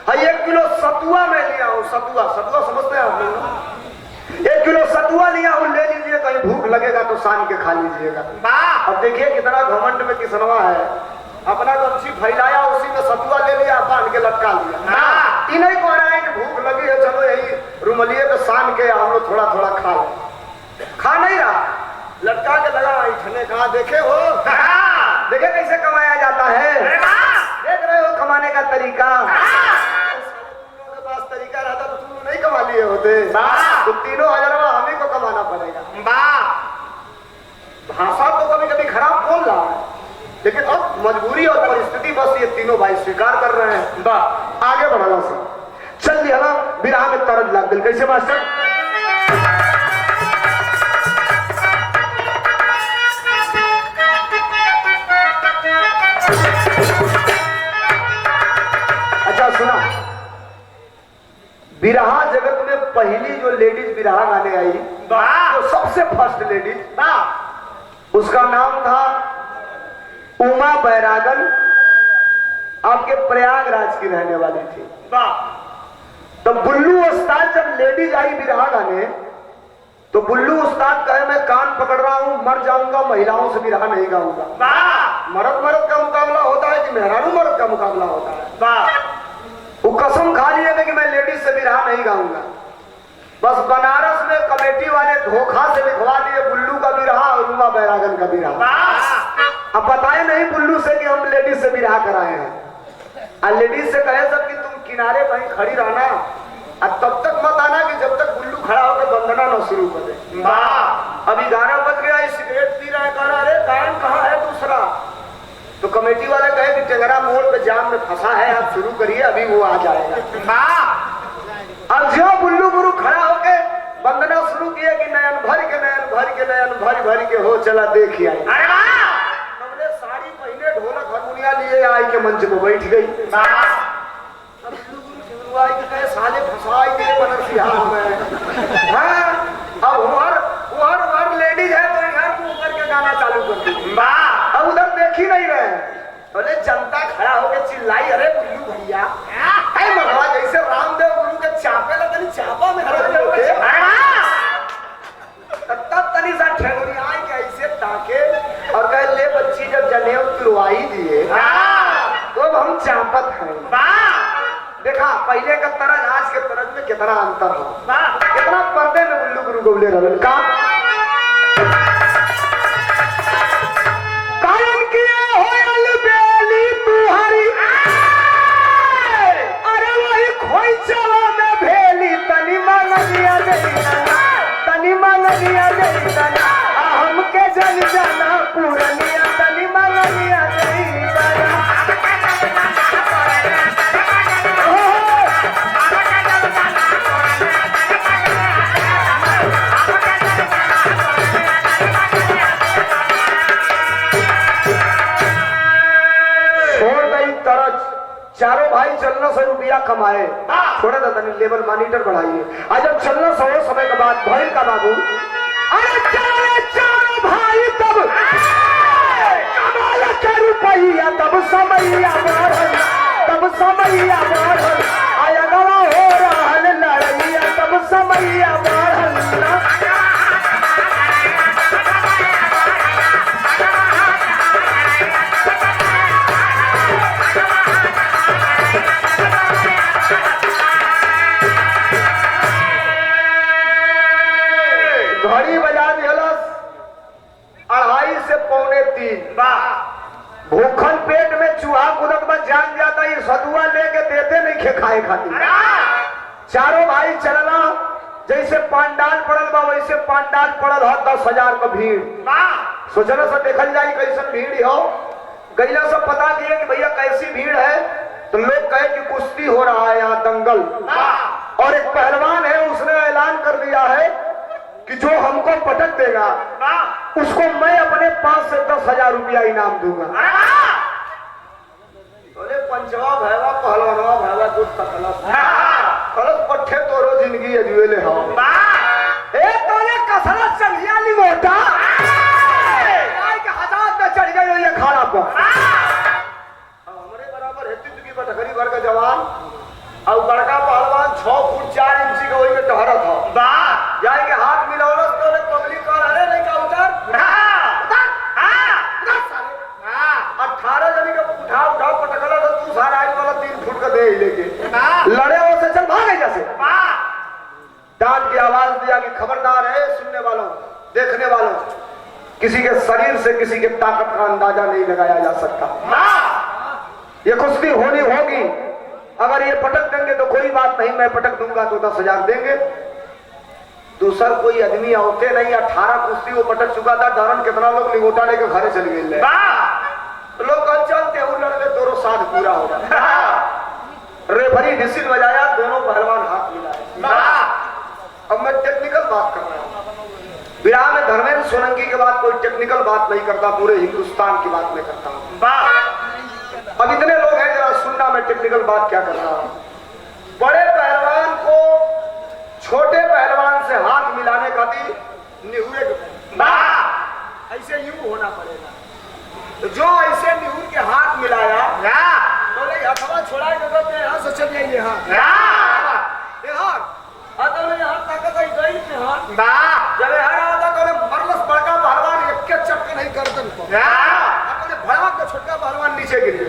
हाँ 1 किलो सतुआ में लिया हूँ, सतुआ समझते हैं आप लोग। 1 किलो सतुआ लिया हूँ, ले लीजिए, कहीं भूख लगेगा तो सान के खा लीजिएगा। अब देखिए कितना घमंड में किसनवा है, अपना गमछी फैलाया, उसी में सतुआ ले लिया, बांध के लटका लिया। ये नहीं कह रहा है कि भूख लगी है, चलो यही रुमलिए पे सान के हम लोग थोड़ा थोड़ा खा ले। खा नहीं रहा, लटका के लगा इठने। कहा देखे हो, देखे कैसे कमाया जाता है, देख रहे हो कमाने का तरीका। तुम लोगों के पास तरीका रहता तो तुम नहीं कमा लिए होते। तो 3000 हम ही को कमाना पड़ेगा। भाषा तो कभी कभी खराब बोल रहा है, लेकिन अब मजबूरी और परिस्थिति बस ये तीनों भाई स्वीकार कर रहे हैं। आगे बढ़ाना सब चल दिया ना, विराह में तरद लग गई। कैसे मास्टर, अच्छा सुना, विराह जगत में पहली जो लेडीज विराह गाने आई, तो सबसे फर्स्ट लेडीज, उसका नाम था उमा बैरागन, आपके प्रयागराज की रहने वाली थी। तो बुल्लू उस्ताद जब लेडीज आई विराह गाने, तो बुल्लू उस्ताद कहे मैं कान पकड़ रहा हूं, मर जाऊंगा, महिलाओं से विराह नहीं गाऊंगा। मर्द का मुकाबला होता है कि मेहरारू मर्द का मुकाबला होता है। वो कसम खा लिए थे कि मैं लेडीज से विराह नहीं गाऊंगा। बस बनारस में कमेटी वाले धोखा से लिखवा दिए बुल्लू का विराह और उमा बैरागन का विराह। अब बताए नहीं बुल्लू से कि हम लेडीज से विराह कराए हैं। और लेडीज से कहे सब कि तुम किनारे कहीं खड़ी रहना, और तब तक मत आना कि जब तक बुल्लू खड़ा होकर वंदना न शुरू कर दे। अभी 11 बज गया, सिगरेट पी रहा है, कह रहा अरे गायन कहाँ है दूसरा। तो कमेटी वाले कहे कि टेंगरा मोड़ पे जाम में फंसा है, आप शुरू करिए, अभी वो आ जाएगा। अब जो बुल्लू गुरु खड़ा होके वंदना शुरू किए कि नयन भर के नयन भर के हो चला देखिए। हमने साड़ी पहने, ढोलक हारमोनिया लिए आई के मंच पे बैठ गई। अब बुल्लू गुरु आई कि कहे साले फंसाई के बनरसिया में। हाँ अब हर लेडीज है तो घर को ऊपर के गाना चालू कर दी। अब उधर देख ही नहीं रहे, बोले जनता खड़ा होकर चिल्लाई अरे बुल्लू भैया, मगवा जैसे रामदेव गुरु के चापे लगनी चापा में तब तनी सा ठेगुरी आई के ऐसे ताके और कहे ले बच्ची जब जनेऊ तुलवाई दिए तो हम चापत हैं। देखा पहले का तरज आज के तरज में कितना अंतर हो, कितना पर्दे में बुल्लू गुरु गोबले रहे का कायम किए हो अलबेली तुहारी, अरे वो 1,600 रुपया कमाए, थोड़ा सा लेवल मॉनिटर बढ़ाइए। आज जब 1,600 समय के बाद भैल का बाबू, अरे चारों भाई तब कमाया क्या रुपया, तब समैया बढ़ल, तब समैया बढ़ल, आया गवा हो रहल लड़ैया, तब समैया बढ़ल। घड़ी बजा दिहलस 2:30 से 2:45। भूखन पेट में चूहा कूदत में जान जाता, ये सतुआ लेके देते नहीं खे खाए खातिर। चारों भाई चलना, जैसे पंडाल पड़ल बा वैसे पंडाल पड़ल है 10,000 का भीड़। सोचना से देखल जाए कैसन भीड़ हो। गैला से पता किए कि भैया कैसी भीड़ है, तो लोग कहे कि कुश्ती हो रहा है यहाँ, दंगल। और एक पहलवान है, उसने ऐलान कर दिया है कि जो हमको पटक देगा उसको मैं अपने 5 से 10,000 रुपया इनाम दूंगा। बोले पंचवा भैवा पहलवानवा भैवा दूध तकलस कलस पट्टे तोरो जिंदगी अजुएले हो। ए तोने कसरत चलिया ली मोटा काय के हजार पे चढ़ गई ये खाना पर। अब हमरे बराबर हेती की बटखरी भर का जवान और बड़का पहलवान 6 फुट 4 इंच के वही में टहरत हो। जाए के हाथ मिलावलस तो ले पब्लिक और अरे नहीं का उतर 18 जनी का उठा पटकला तो तू सारा आई वाला 3 फुट का दे लेके लड़े हो से चल भागे जैसे। डांट की आवाज दिया कि खबरदार है सुनने वालों देखने वालों, किसी के शरीर से किसी के ताकत का अंदाजा नहीं लगाया जा सकता। ये कुश्ती होनी होगी, अगर ये पटक देंगे तो कोई बात नहीं, मैं पटक दूंगा तो 10,000 देंगे। दूसर कोई आदमी होते नहीं, 18 कुश्ती वो पटक चुका था, धरन कितना लोग निगोटा लेके घरे चल गए। तो लोग कल चलते हुए लड़के दोनों साथ पूरा हो जाए। रेफरी विसिल बजाया, दोनों पहलवान हाथ मिलाए। अब मैं टेक्निकल बात कर रहा हूँ। विराम में धर्मेंद्र सोलंकी के बाद कोई टेक्निकल बात नहीं करता, पूरे हिंदुस्तान की बात में करता हूँ। अब इतने लोग हैं, जरा सुनना मैं टेक्निकल बात क्या कर रहा हूँ। बड़े पहलवान को छोटे पहलवान से हाथ मिलाने का भी निहुरे ऐसे यूं होना पड़ेगा। तो जो ऐसे निहुर के हाथ मिलाया बोले हथवा छोड़ा के यहाँ से चल जाइए। यहाँ ताकत आई गई जब हरा तो मरलस बड़का पहलवान एक चक्के नहीं करते भड़क के छोटका पहलवान नीचे गिर गए।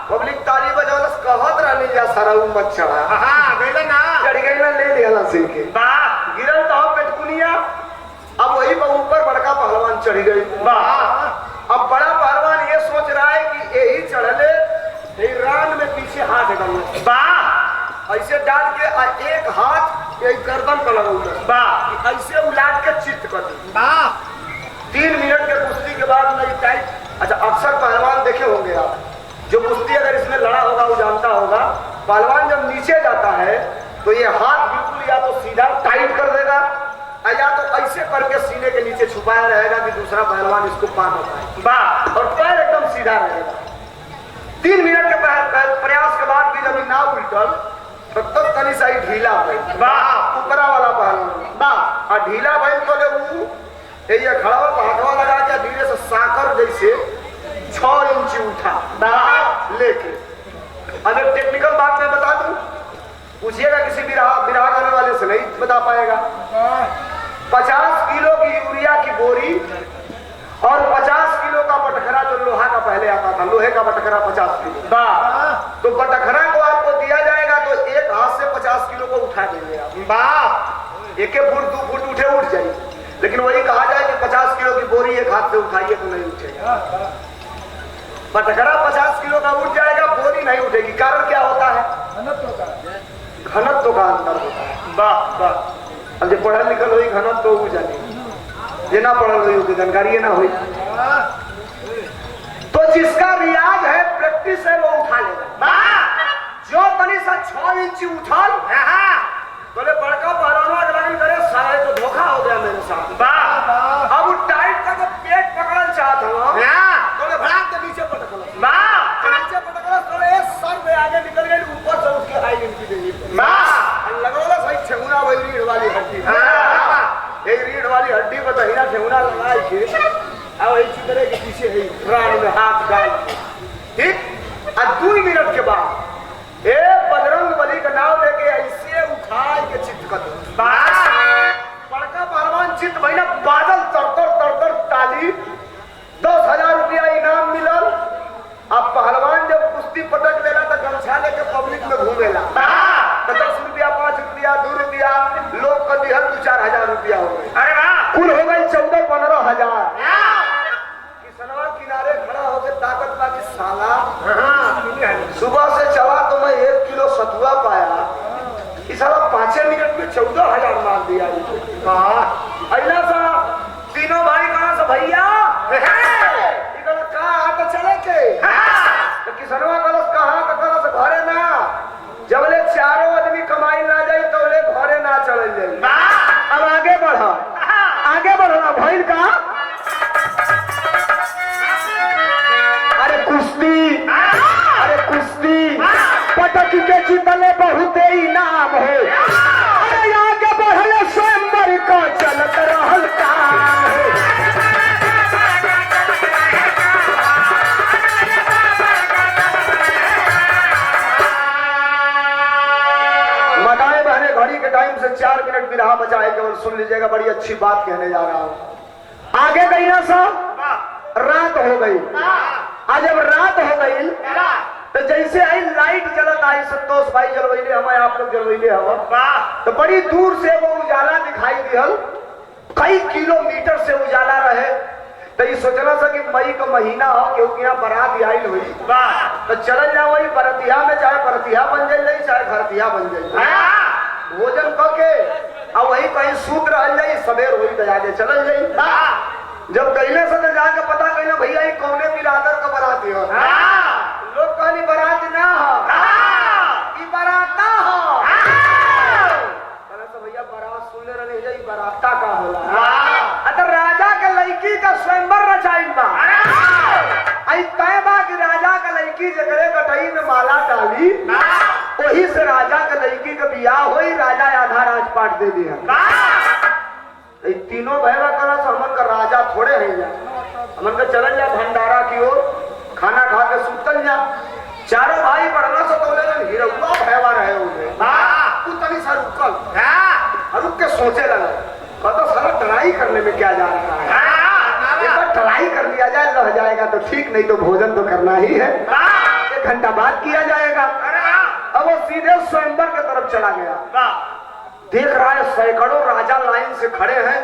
पब्लिक ताली बजावलस कहत रहनी जा सारा मत चढ़ा चढ़ गई ना ले लिया सिर के गिरल तो पेटकुनिया। अब वही ऊपर बड़का पहलवान चढ़ गई। अब बड़ा पहलवान ये सोच रहा है कि यही चढ़ले रान में पीछे हाथ डालना ऐसे डाल के एक हाथ यही गर्दन पर लगा ऐसे उलाट के चित्त कर दी। 3 मिनट के कुश्ती के बाद नहीं टाइट। अच्छा अक्सर पहलवान देखे होंगे आप, जो कुश्ती अगर इसमें लड़ा होगा वो जानता होगा, पहलवान जब नीचे जाता है तो ये हाथ बिल्कुल या तो सीधा टाइट कर देगा या तो ऐसे करके सीने के नीचे छुपाया रहेगा कि दूसरा पहलवान इसको पार न पाए और पैर एकदम सीधा रहेगा। 3 मिनट के प्रयास के बाद भी जब ना उल्टल तब तनी सा ढीला ऊपरा वाला पहलवान ढीला भाई तो जब ये खड़ा हो हाथवा लगा के धीरे से साकर जैसे 6 इंच उठा लेके। अब एक टेक्निकल बात मैं बता दूं, पूछिएगा किसी बिरहा गाने वाले से नहीं बता पाएगा। 50 किलो की यूरिया की बोरी और 50 किलो का बटखरा जो लोहा का पहले आता था, लोहे का बटखरा 50 किलो तो बटखरा को आपको दिया जाएगा तो एक हाथ से 50 किलो को उठा देंगे आप। 1 फुट 2 फुट उठे उठ जाइए, लेकिन वही कहा जाए कि 50 किलो की बोरी एक हाथ से उठाइए तो नहीं उठेगा। बटखरा 50 किलो का उठ जाएगा, बोरी नहीं उठेगी। कारण क्या होता है? घनत्व का अंतर होता है। अब जो पढ़ल लिखल हुई घनत्व तो हो जाने, ये ना पढ़ल हुई होगी जानकारी ना हुई। तो जिसका रियाज है प्रैक्टिस है वो उठा लेगा। जो तनी सा 6 इंच उछाल बोले बड़का पहलवानवा लगन करे सारे तो धोखा हो गया मेरे साथ। अब टाइट तक पेट पकड़ल चाहत हो तो भड़ाक के नीचे पटकल नीचे पटकल तो सर में आगे निकल गई 14,000 मार दिया। अल्लाह साहब तीनों भाई कहाँ से भैया कहा तो चले के किसनवा कलश कहा तो कलश घरे ना जबले चारों आदमी कमाई ना जाई तो ले घरे ना चले जाई। अब आगे बढ़ा भइल का अरे कुश्ती पटक के जीतले बहुत इनाम हो। अरे आगे बढ़ले स्वयंवर का चलत रहल काम हो। घड़ी के टाइम से 4 मिनट भी रहा बचा है, केवल सुन लीजिएगा, बड़ी अच्छी बात कहने जा रहा हूं। आगे गई ना साहब, रात हो गई। आज जब रात हो गई तो जैसे आई लाइट जलत आई, संतोष भाई जलवैले हमें, आप लोग जलवैले हम, तो बड़ी दूर से वो उजाला दिखाई दियल, कई किलोमीटर से उजाला रहे। तो ये सोचना था कि मई का महीना हो, क्योंकि यहाँ बारात आयल हुई तो चल जाओ वही बरतिया में, चाहे बरतिया बन जाए चाहे घरतिया बन जाए, भोजन करके अब वही कहीं सूत्र रह जाई, सवेर वही दया दे चल जाई। जब कहने से तो जाके पता कहना भैया ये कौने बिरादर का बराती हो। लोग कहनी बरात ना हो, ये बराता हो। तो भैया बारात सुनने रहे जाई, बराता का होला। तो राजा के लड़की का स्वयंवर रचाई बा, आई तय बा कि राजा का लड़की जगरे कटई में माला डाली, वही से राजा के लड़की का बियाह होई, राजा आधा राजपाट दे दिया। तीनों भैया कला से हमन का राजा थोड़े है जा, हमन का चलन जा भंडारा की ओर, खाना खा के सुतल जा। चारों भाई पढ़ना से तो हिरौआ भैया रहे होंगे, तू तनी सा रुकल रुक के सोचे लगा, तो सारा ट्राई करने में क्या जा रहा है, एक बार ट्राई कर लिया जाए, रह जाएगा तो ठीक, नहीं तो भोजन तो करना ही है, 1 घंटा बाद किया जाएगा। अब वो सीधे स्वयंवर की तरफ चला गया, देख रहा है सैकड़ों राजा लाइन से खड़े हैं,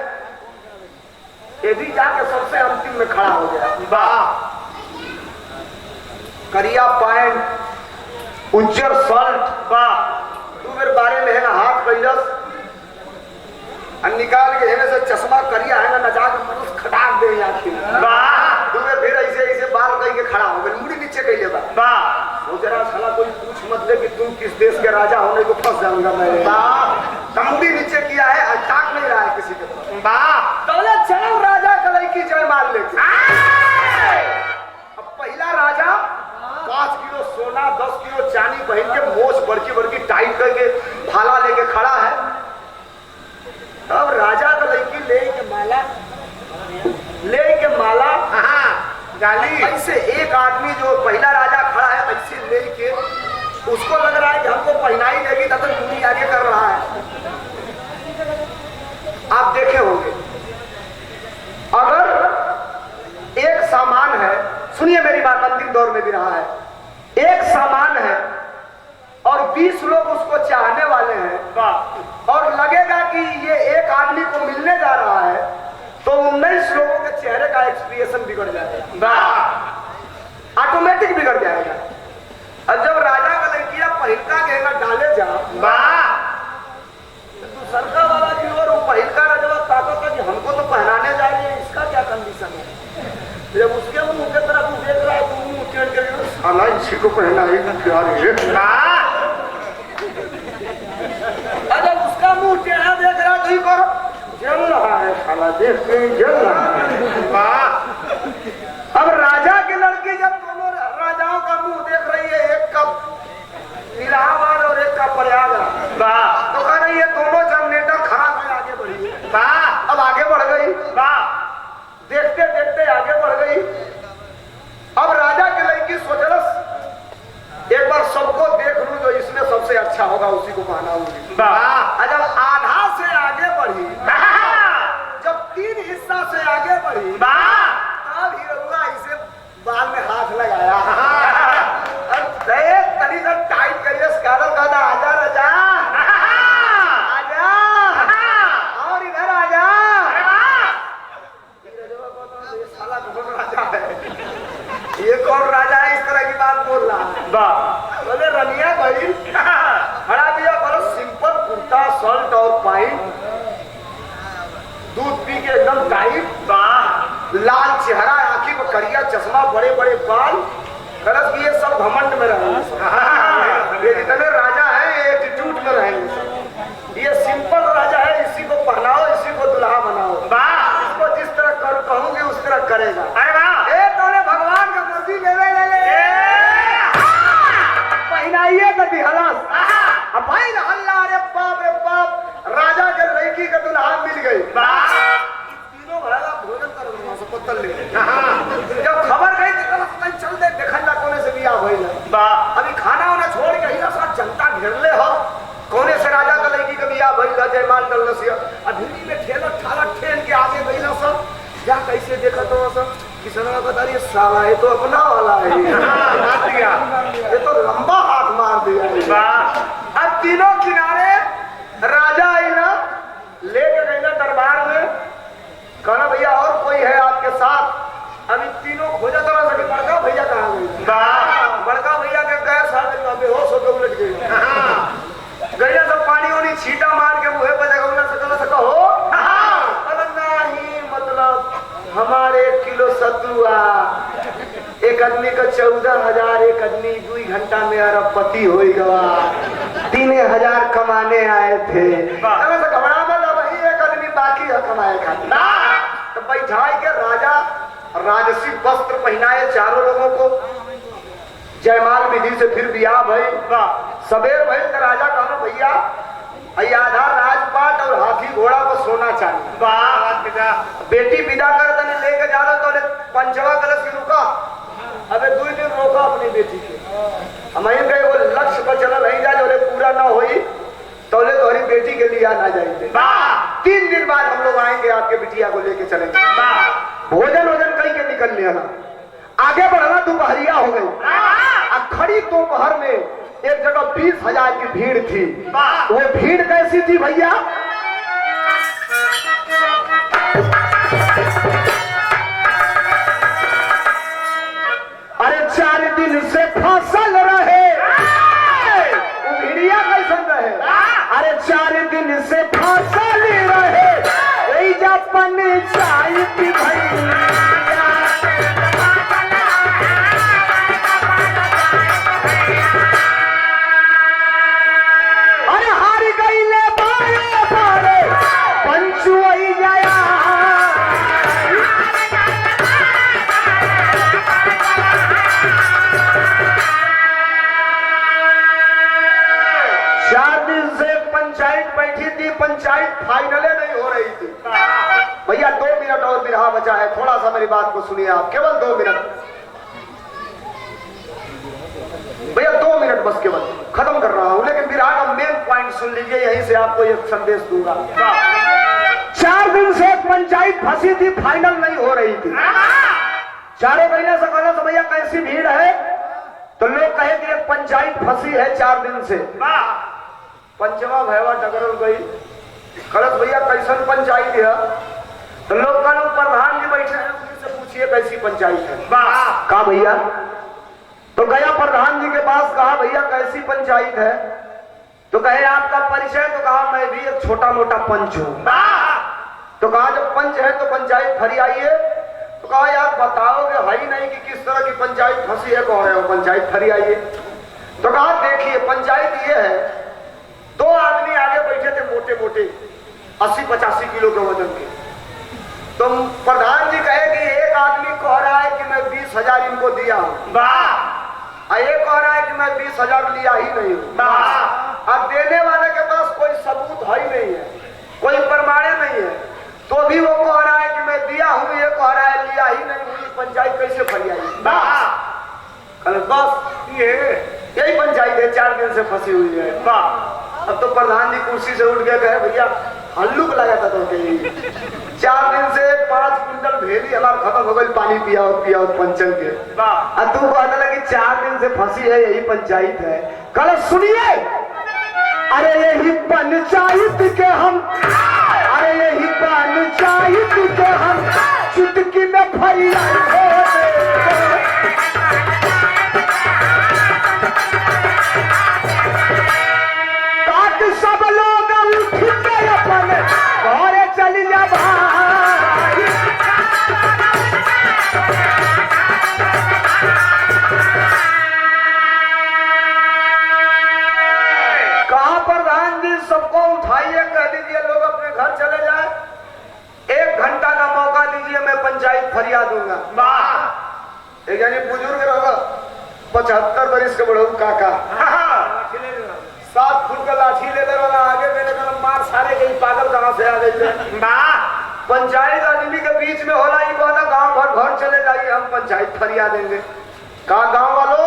ये भी जाके सबसे अंतिम में खड़ा हो गया। करिया पैंट, उज्जर शर्ट, तू मेरे बारे में है ना हाथ कैलस निकाल के है से चश्मा करिया है ना नचा के मनुष्य खटाक दे आखिर फिर ऐसे ऐसे बाल कहीं के खड़ा हो गए, मुड़ी नीचे कही लेगा। वो जरा साला कोई पूछ मत ले कि तुम किस देश के राजा होने को फंस जाऊंगा मैं। मुड़ी नीचे किया है, अटैक नहीं रहा है किसी के तो चलो राजा का लड़की जय मार लेते। अब पहला राजा 5 किलो सोना 10 किलो चांदी पहन के मोछ बड़की बड़की टाइट करके भाला लेके खड़ा है। अब राजा का लड़की ले के माला गाली ऐसे एक आदमी जो पहला राजा खड़ा है ऐसे ले के उसको लग रहा है कि हमको पहनाई देगी, तब तक दूरी आगे कर रहा है। आप देखे होंगे अगर एक सामान है, सुनिए मेरी बात, अंतिम दौर में भी रहा है, एक सामान है और 20 लोग उसको चाहने वाले हैं और लगेगा कि ये एक आदमी को मिलने जा रहा है, तो 19 लोगों के चेहरे का एक्सप्रेशन बिगड़ जाएगा, ऑटोमेटिक बिगड़ जाएगा। और जब राजा का लड़किया पहिलका कहना डाले जा तो सरकार वाला की ओर पहिलका राजा ताकत है कि हमको तो पहनाने जा रही है, इसका क्या कंडीशन है। जब उसके मुंह के तरफ देख रहा है तो मुंह टेढ़ के साला इसी को पहना है प्यार है। जब उसका मुंह टेढ़ा देख रहा तो ही करो जल रहा है, साला देख के जल रहा है। अब राजा की लड़की जब दोनों राजाओं का मुंह देख रही है, एक का इलाहाबाद और एक का प्रयागराज, तो कह रही है दोनों जनरेटर खराब है, आगे बढ़ी। अब आगे बढ़ गई, देखते देखते आगे बढ़ गई। अब राजा की लड़की सोचलस एक बार सबको देख लूं, जो इसमें सबसे अच्छा होगा उसी को पहनाऊंगी। जब आधा से आगे बढ़ी, जब 3 हिस्सा से आगे बढ़ी, तब हिरौआ इसे बाल में हाथ लगाया और तनी से टाइट करिए स्कारल का आजा राजा आजा और इधर आजा। साला कौन राजा है, ये कौन राजा है इस तरह की बात बोल रहा है। बोले रनिया भाई खड़ा भी है, सिंपल कुर्ता शर्ट और चश्मा, बड़े बड़े बाल, कलश की ये सब घमंड में रहेंगे। ये जितने राजा हैं ये एटीट्यूड में रहेंगे। ये सिंपल राजा है, इसी को पहनाओ, इसी को दुल्हा बनाओ, इसको जिस तरह कहूंगी उस तरह करेगा। तोने भगवान का मूर्ति ले पहनाइए कभी हलस। अब भाई हल्ला, अरे बाप राजा के लड़की का दुल्हा मिल गई। तीनों भला भोजन करो से पत्तल ले। जब खबर गई तो चल दे देखला कोने से बियाह भइल। अभी खाना वाना छोड़ के हिला साथ जनता घेरले हो, कोने से राजा का लड़की का बियाह भइल, जयमाल टलसिया अभी में ठेला ठाला ठेल के आगे गइला सब। क्या कैसे देखा तो सब किसने बता रही साला ये तो अपना वाला है, ये तो लंबा हाथ मार दिया। अब तीनों किनारे राजा आई ना लेके गई ना दरबार में, कहना भैया और कोई है आपके साथ? अभी तीनों खोजा तो सके, बड़का भैया कहाँ गई? बड़का भैया के गैस आ गई, बेहोश होकर उलट गई। गैया सब पानी वानी छीटा मार के मुहे पर जगह उलट सका हो नहीं, मतलब हमारे 1 किलो सतुआ, एक आदमी का 14,000, एक आदमी 2 घंटा में अरबपति हो गवा, 3,000 कमाने आए थे। घबरा मत, वही एक आदमी बाकी है कमाए खातिर। तो बैठाए के राजा राजसी वस्त्र पहनाए चारों लोगों को, जयमाल विधि से फिर बियाह भई। सबेर भई तो राजा कहना भैया आधा राजपाट और हाथी घोड़ा को सोना चाहिए। बेटी विदा कर तने लेके जा रहा तो पंचवा कलश की रुका। अबे 2 दिन रोका अपनी बेटी के। हम गए वो लक्ष्य पर चल नहीं जा, जो पूरा ना हुई तोले तोहरी बेटी के लिए आना जाएंगे। 3 दिन बाद हम लोग आएंगे, आपके बिटिया को लेके चलेंगे। भोजन वोजन कहीं के निकल लिया, आगे बढ़ना दोपहरिया हो गई। अब खड़ी दोपहर में एक जगह 20,000 की भीड़ थी। वो भीड़ कैसी थी भैया? अरे 4 दिन से फसल रहे, वो भीड़िया कैसन रहे? अरे 4 दिन से फसल रहे, पंचायत भैया पंचायत फाइनले नहीं हो रही थी भैया। 2 मिनट और बिरहा बचा है, थोड़ा सा मेरी बात को सुनिए आप, केवल 2 मिनट भैया, 2 मिनट बस केवल, खत्म कर रहा हूं। लेकिन बिरहा का मेन पॉइंट सुन लीजिए, यहीं से आपको एक संदेश दूंगा। 4 दिन से पंचायत फंसी थी, फाइनल नहीं हो रही थी। चारों महीने से कहना तो भैया कैसी भीड़ है, तो लोग कहे कि एक पंचायत फंसी है 4 दिन से। पंचवा भैया टकरल गई, कलश भैया कैसन पंचायत है? तो लोग कल प्रधान जी बैठे हैं, उनसे पूछिए कैसी पंचायत है। कहा भैया, तो गया प्रधान जी के पास, कहा भैया कैसी पंचायत है? तो कहे आपका परिचय? तो कहा मैं भी एक छोटा मोटा पंच हूँ। तो कहा जब पंच है तो पंचायत फरी आइए। तो कहा यार बताओगे है ही नहीं कि किस तरह की पंचायत फंसी है, कौन है वो, पंचायत फरी आइए। तो कहा देखिए पंचायत ये है, 2 आदमी आगे बैठे थे मोटे मोटे 80-85 किलो के वजन के। तो प्रधान जी कहे कि एक आदमी कह रहा है कि मैं 20,000 इनको दिया हूँ, एक कह रहा है कि मैं 20,000 लिया ही नहीं हूँ। अब देने वाले के पास कोई सबूत है ही नहीं है, कोई प्रमाण नहीं है, तो भी वो कह रहा है कि मैं दिया हूँ, ये कह रहा है लिया ही नहीं हूँ। पंचायत कैसे फरी आई? बस यही पंचायत है, 4 दिन से फंसी हुई है। अब तो प्रधान जी कुर्सी से उठ गए, कहे भैया हल्लुक लगा था तो 4 दिन से 5 क्विंटल भेली हमारा खत्म हो गई, पानी पिया पंचन के। अब तू कहने लगी 4 दिन से फंसी है, यही पंचायत है। कल सुनिए, अरे यही पंचायत के हम, अरे यही पंचायत के हम चुटकी में फरिया सब लोग उठ के अपने घरे चली जा भाई। सबको उठाइए, कह दीजिए लोग अपने घर चले जाए, 1 घंटा का मौका दीजिए, मैं पंचायत फरियाद दूंगा। वाह, एक यानी बुजुर्ग रहो 75 बरिस के बड़ो काका 7 फुट का लाठी ले ले रहा आगे मेरे का मार सारे कहीं पागल कहां से आ गए थे। पंचायत आदमी के बीच में होला ही कहना गांव भर घर चले जाइए, हम पंचायत फरियाद देंगे। कहा गांव वालों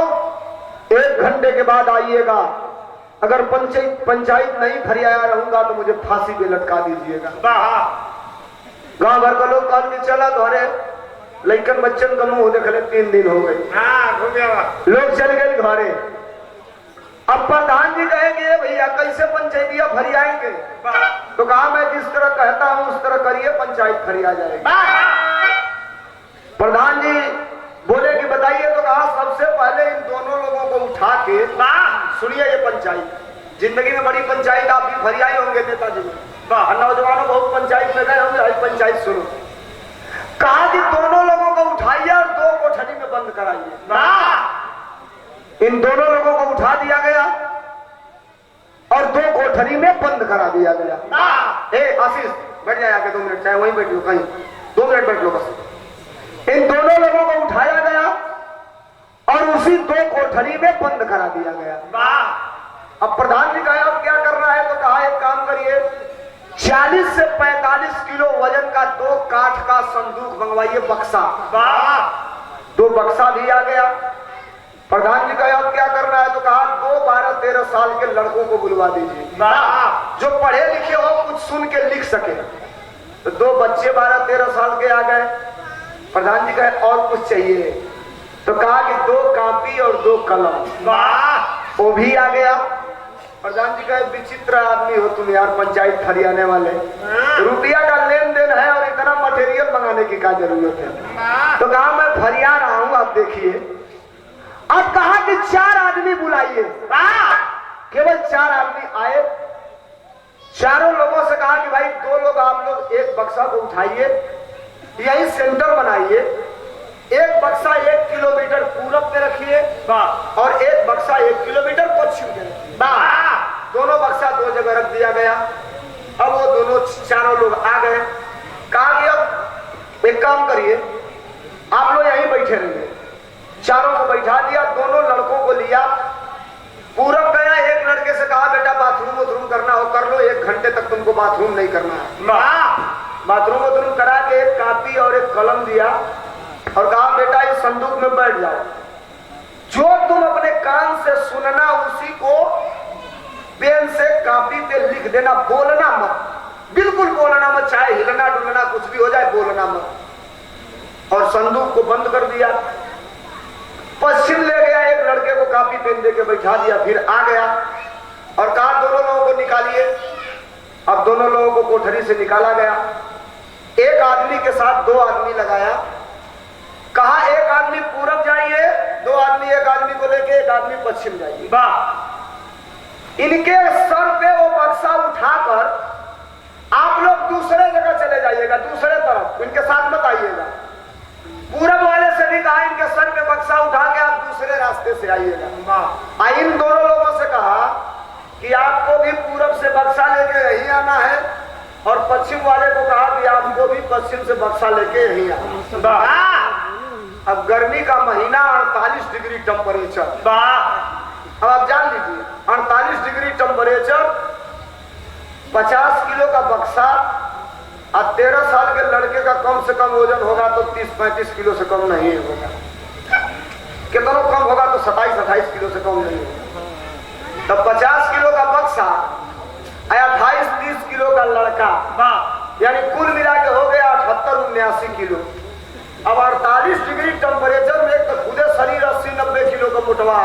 1 घंटे के बाद आइएगा, अगर पंचायत नहीं फरियाया रहूंगा तो मुझे फांसी पे लटका दीजिएगा। गांव भर का लोग कल के चला घरे, लइकन बच्चन का मुंह देखले 3 दिन हो गए, लोग चल गए घरे। अब प्रधान जी कहेंगे भैया कैसे पंचायतिया फरियाएंगे, तो कहा मैं जिस तरह कहता हूं उस तरह करिए, पंचायत फरिया जाएगी। प्रधान जी बोले कि बताइए, तो कहा सबसे पहले इन दोनों लोगों को उठा के सुनिए, ये पंचायत जिंदगी में बड़ी पंचायत आप भी फरियाई होंगे नेताजी में, नौजवानों बहुत पंचायत में गए होंगे, पंचायत सुनो। कहा कि दोनों लोगों को उठाइए और 2 कोठरी में बंद कराइए। इन दोनों लोगों को उठा दिया गया और 2 कोठरी में बंद करा दिया गया। ए आशीष बैठ जाए आके 2 मिनट, चाहे वहीं बैठ लो, कहीं 2 मिनट बैठ लो बस। इन दोनों लोगों को उठाया गया और उसी 2 कोठरी में बंद करा दिया गया। अब प्रधान जी कहे अब क्या करना है, तो कहा एक काम करिए, 40 से 45 किलो वजन का 2 काठ का संदूक मंगवाइए, बक्सा। 2 बक्सा भी आ गया। प्रधान जी कहे अब क्या करना है, तो कहा 2 12-13 साल के लड़कों को बुलवा दीजिए, जो पढ़े लिखे हो, कुछ सुन के लिख सके। तो 2 बच्चे 12-13 साल के आ गए। प्रधान जी कहे और कुछ चाहिए, तो कहा कि 2 कापी और 2 कलम, वो भी आ गया। प्रधान जी कहे विचित्र आदमी हो तुम यार, पंचायत फरियाने वाले, रुपया का लेन देन है और इतना मटेरियल मंगाने की क्या जरूरत है। तो कहा मैं फरिया रहा हूं, आप देखिए। अब कहा कि 4 आदमी बुलाइए, केवल 4 आदमी आए। चारों लोगों से कहा कि भाई 2 लोग आप लोग एक बक्सा को उठाइए, यही सेंटर बनाइए, एक बक्सा 1 किलोमीटर पूरब में रखिए और एक बक्सा 1 किलोमीटर पश्चिम में रखिए। दोनों बक्सा 2 जगह रख दिया गया। अब वो दोनों चारों लोग आ गए। कहा कि अब एक काम करिए, आप लोग यहीं बैठे रहिए। चारों को बैठा दिया, दोनों लड़कों को लिया, पूरब गया। एक लड़के से कहा बेटा बाथरूम करना हो कर लो, 1 घंटे तक तुमको बाथरूम नहीं करना है। बाथरूम करा के एक कापी और एक कलम दिया और कहा बेटा इस संदूक में बैठ जाओ, जो तुम अपने कान से सुनना उसी को पेन से कापी पे लिख देना, बोलना मत, बिल्कुल बोलना मत, चाहे हिलना डुलना कुछ भी हो जाए, बोलना मत। और संदूक को बंद कर दिया। पश्चिम ले गया, एक लड़के को कापी पेन दे के बैठा दिया, फिर आ गया और कहा दोनों लोगों को निकालिए। अब दोनों लोगों को कोठरी से निकाला गया। एक आदमी के साथ 2 आदमी लगाया। कहा एक आदमी पूरब जाइए, 2 आदमी, एक आदमी को लेके एक आदमी पश्चिम जाइए। इनके सर पे वो बक्सा उठाकर आप लोग दूसरे जगह चले जाइएगा, दूसरे तरफ, इनके साथ मत आइएगा। पूरब वाले से भी कहा इनके सर पे बक्सा उठा के आप दूसरे रास्ते से आइएगा। इन दोनों लोगों से कहा कि आपको भी पूरब से बक्सा लेके यहीं आना है और पश्चिम वाले को कहा कि आपको भी पश्चिम से बक्सा लेके यहीं आना। अब गर्मी का महीना, 48 डिग्री टेम्परेचर। अब आप जान लीजिए 48 डिग्री टेम्परेचर, 50 किलो का बक्सा और 13 साल के लड़के का कम से कम वजन होगा तो 30-35 किलो से कम नहीं होगा। कितना कम होगा तो 27-28 किलो से कम नहीं होगा। तब 50 किलो का बक्सा, 28-30 किलो का लड़का, यानी कुल मिला के हो गया 78-79 किलो। अब 48 डिग्री टेम्परेचर में एक तो खुदे शरीर 80-90 किलो का मुटवा,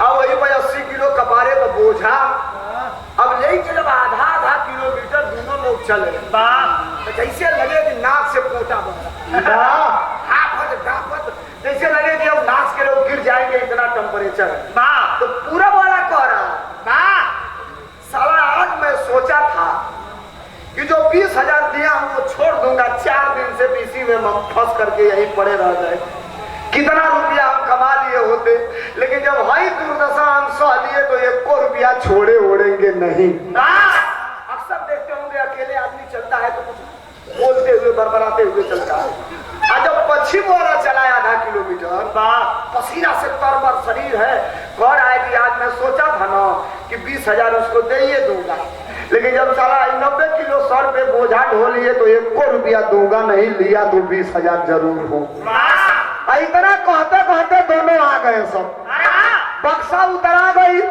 अब वही पर 80 किलो कपारे का बोझा। अब लेके जब आधा किलोमीटर दोनों लोग चले तो जैसे लगे कि नाक से पोटा बना, हाफत जैसे लगे कि अब नाक के लोग गिर जाएंगे, इतना टेम्परेचर है। तो पूरा वाला कह रहा साला आज मैं सोचा था कि जो 20,000 दिया हूं वो छोड़ दूंगा, 4 दिन से इसी में हम फंस करके यहीं पड़े रह जाए। कितना रुपया हम कमा लिए होते, लेकिन जब भाई दुर्दशा हम सह लिए तो 1 रुपया छोड़े ओढ़ेंगे नहीं। है तो कुछ बोलते हुए बरबराते हुए चलता है। आज जब पश्चिम वाला चला है आधा किलोमीटर, पसीना से तरबर शरीर है, घर आए कि आज मैं सोचा था ना कि 20,000 उसको दे ही दूंगा, लेकिन जब चला 90 किलो सर पे बोझा ढो लिए तो 1 रुपया दूंगा नहीं, लिया तो 20,000 जरूर हो। इतना कहते कहते दोनों आ गए सब, बक्सा उतरा गई।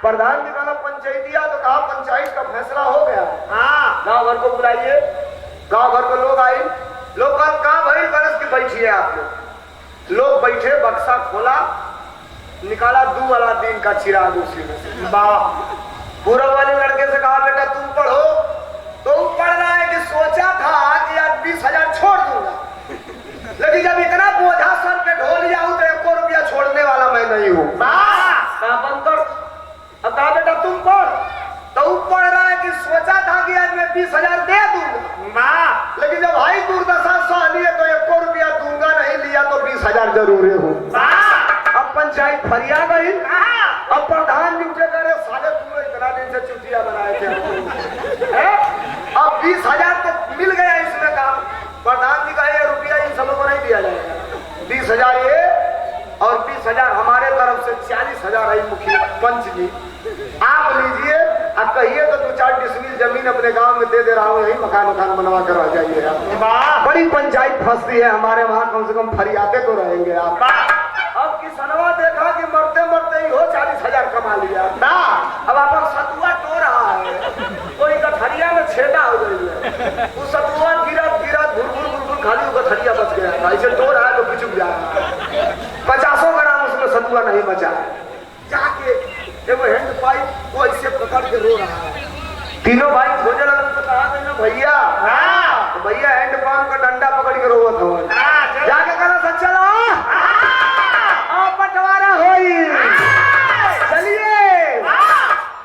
प्रधान ने कहा पंचायतिया, तो कहा पंचायत का फैसला हो गया, गाँव भर को बुलाइए। गाँव भर को लोग आए, लोग कहा भाई बरस की बैठिए आप लोग बैठे, बक्सा खोला, निकाला 2 वाला दिन का चिराग उसी में से। पूरब वाले लड़के से कहा बेटा तुम पढ़ो, तो वो पढ़ रहा है कि सोचा था कि आज 20,000 छोड़ दूंगा, लेकिन जब इतना बोझा सर पे ढो लिया हूं तो 1 रुपया छोड़ने वाला मैं नहीं हूँ। बंद कर। अब कहा बेटा तुम पढ़, तो वो पढ़ रहा है कि सोचा था कि आज मैं 20,000 दे दूंगा, लेकिन जब भाई दुर्दशा सह लिए तो 1 रुपया दूंगा नहीं, लिया तो 20,000 जरूर हो। अब पंचायत फरिया गई। अब प्रधान जी उठे करे साले तुम इतना दिन से चुटिया बनाए थे, अब 20,000 तो मिल गया इसमें काम। प्रधान जी का 1 रुपया इन सबों को नहीं दिया जाएगा, 20,000 ये और 20,000 हमारे तरफ से 40,000 है मुखिया पंच जी, आप लीजिए। अब कहिए तो 2-4 डिसमिल जमीन अपने गांव में दे रहा हूँ, यही मकान बनवा कर आ जाइए आप। बड़ी पंचायत फंसती है हमारे वहाँ, कम से कम फरियादे तो रहेंगे आप। अब किसनवा देखा कि मरते मरते ही हो 40,000 कमा लिया ना, अब अपन सतुआ टो रहा है, कोई गठरिया में छेदा हो गई है, वो सतुआ गिरा भुर खाली गठरिया बच गया था, इसे टो रहा है तो पिछुक जा रहा है, 50 ग्राम उसमें सतुआ नहीं बचा है। जाके वो हैंड पाइप वो ऐसे पकड़ के रो रहा है। तीनों भाई खोजे लगे तो कहा भैया, तो भैया हैंड पंप का डंडा पकड़ के रोवत हो, जाके कहना सच चलो बंटवारा होई, चलिए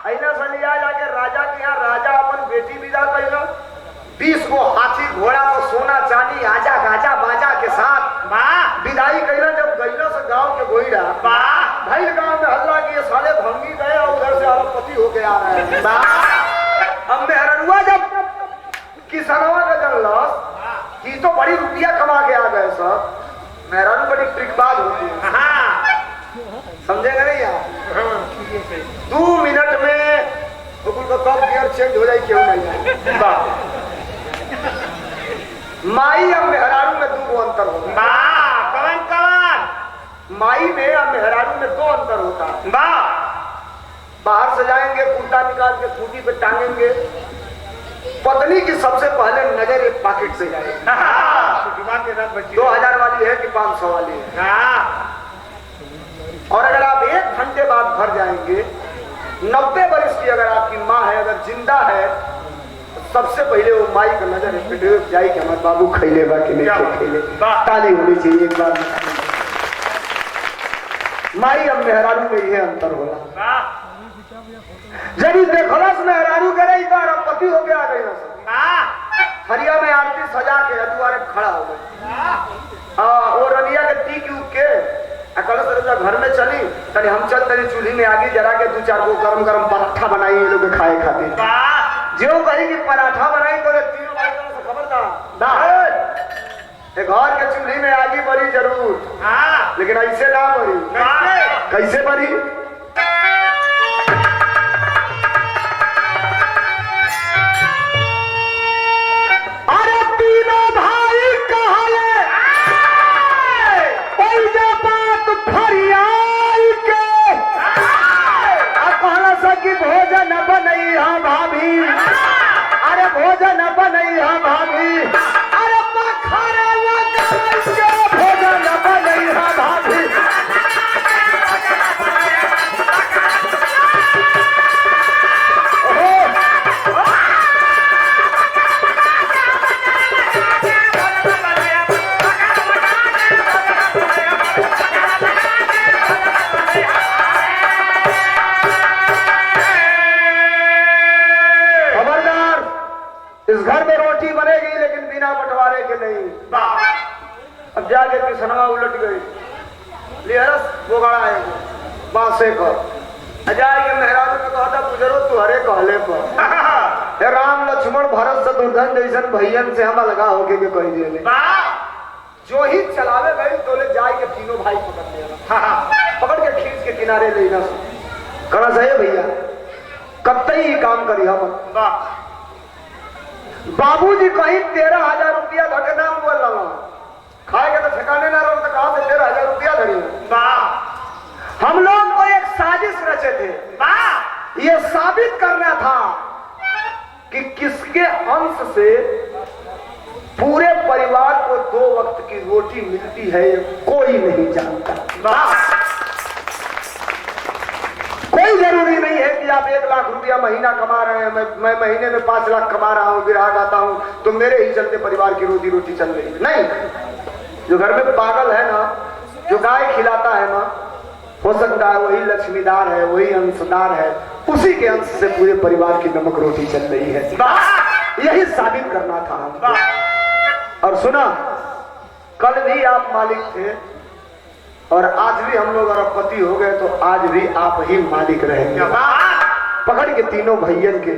ऐना सलिया जाके राजा के यहाँ राजा अपन बेटी विदा कैलो, 20 को हाथी घोड़ा को सोना चांदी आजा गाजा बाजा के साथ विदाई कैलो। जब गैलो से गांव के गोईरा भाई गांव में हल्ला किए, साले भंगी गए और उधर से अरबपति होके आ रहे हैं। अब मेहरनुआ जब किसनवा का जनलस की तो बड़ी रुपया कमा के आ गए सब, मेहरानू बड़ी ट्रिकबाज होती है, समझेगा नहीं यार। 2 मिनट में तो कब गियर चेंज हो जाए क्यों नहीं जाए। माई अब मेहरारू में 2 अंतर होता है, कवन माई में अब मेहरारू में 2 अंतर होता है। बाहर से जाएंगे, कुर्ता निकाल के खूटी पे टांगेंगे, पत्नी की सबसे पहले नजर एक पॉकेट से जाएगी, 2000 वाली है कि 500 वाली है। और अगर आप 1 घंटे बाद घर जाएंगे, 90 वर्ष की अगर आपकी माँ है, अगर जिंदा है, सबसे पहले वो माई का नजर जाए कि हमारे बाबू खैले बा कि नहीं खैले, ताली होनी चाहिए एक बार। माई अब मेहरारू में यह अंतर होला, जब देखलस मेहरारू करे पति हो गया गई हरिया में आरती सजा के दुआरे खड़ा हो गई। वो रनिया के टीक उक के घर में चली, तनी हम चल तनी चूल्ही में आगे जरा के 2-4 गो गरम गरम पराठा बनाई ये लोग खाए खाते। जो कही कि पराठा बनाई तो 3 भाई से खबरदार घर के चूल्ही में आगे बड़ी जरूर, लेकिन ऐसे ना बड़ी। कैसे बड़ी? अरे तीनों भाई कहले बात फरियाई के कहला सकी भोजन बनई हा भाभी, अरे भोजन बनई हा भाभी, अरे पखरा लगाई के भोजन बनई हा भाभी। इस घर में रोटी बनेगी लेकिन बिना बंटवारे के नहीं। अब जाके किसनवा उलट गई, लिहरस बोगाड़ा है बांसे कर जाएंगे मेहरारू को कहता गुजरो तुहरे कहले पर। हे राम लक्ष्मण भरत शत्रुघ्न जैसन भैयन से हम लगा होके के कह दिए जो ही चलावे गई तो ले जाए के तीनों भाई पकड़ लिया। पकड़ के खींच के किनारे ले ना कहना चाहिए भैया कतई ही काम करी हम बाबूजी कहीं 13,000 रुपया घटना बोल रहा खाएगा तो ठिकाने ना रहो तो कहां से 13,000 रुपया धरी। हम लोग को एक साजिश रचे थे ये साबित करना था कि किसके अंश से पूरे परिवार को 2 वक्त की रोटी मिलती है ये कोई नहीं जानता। कोई जरूरी नहीं है कि आप 1 लाख रुपया महीना कमा रहे हैं मैं महीने में 5 लाख कमा रहा हूँ विराट आता हूँ तो मेरे ही चलते परिवार की रोटी चल रही है। नहीं, जो घर में पागल है ना जो गाय खिलाता है ना हो सकता है वही लक्ष्मीदार है वही अंशदार है उसी के अंश से पूरे परिवार की नमक रोटी चल रही है। यही साबित करना था हम। और सुना कल भी आप मालिक थे और आज भी हम लोग अरबपति हो गए तो आज भी आप ही मालिक रहेंगे। पकड़ के तीनों भैयन के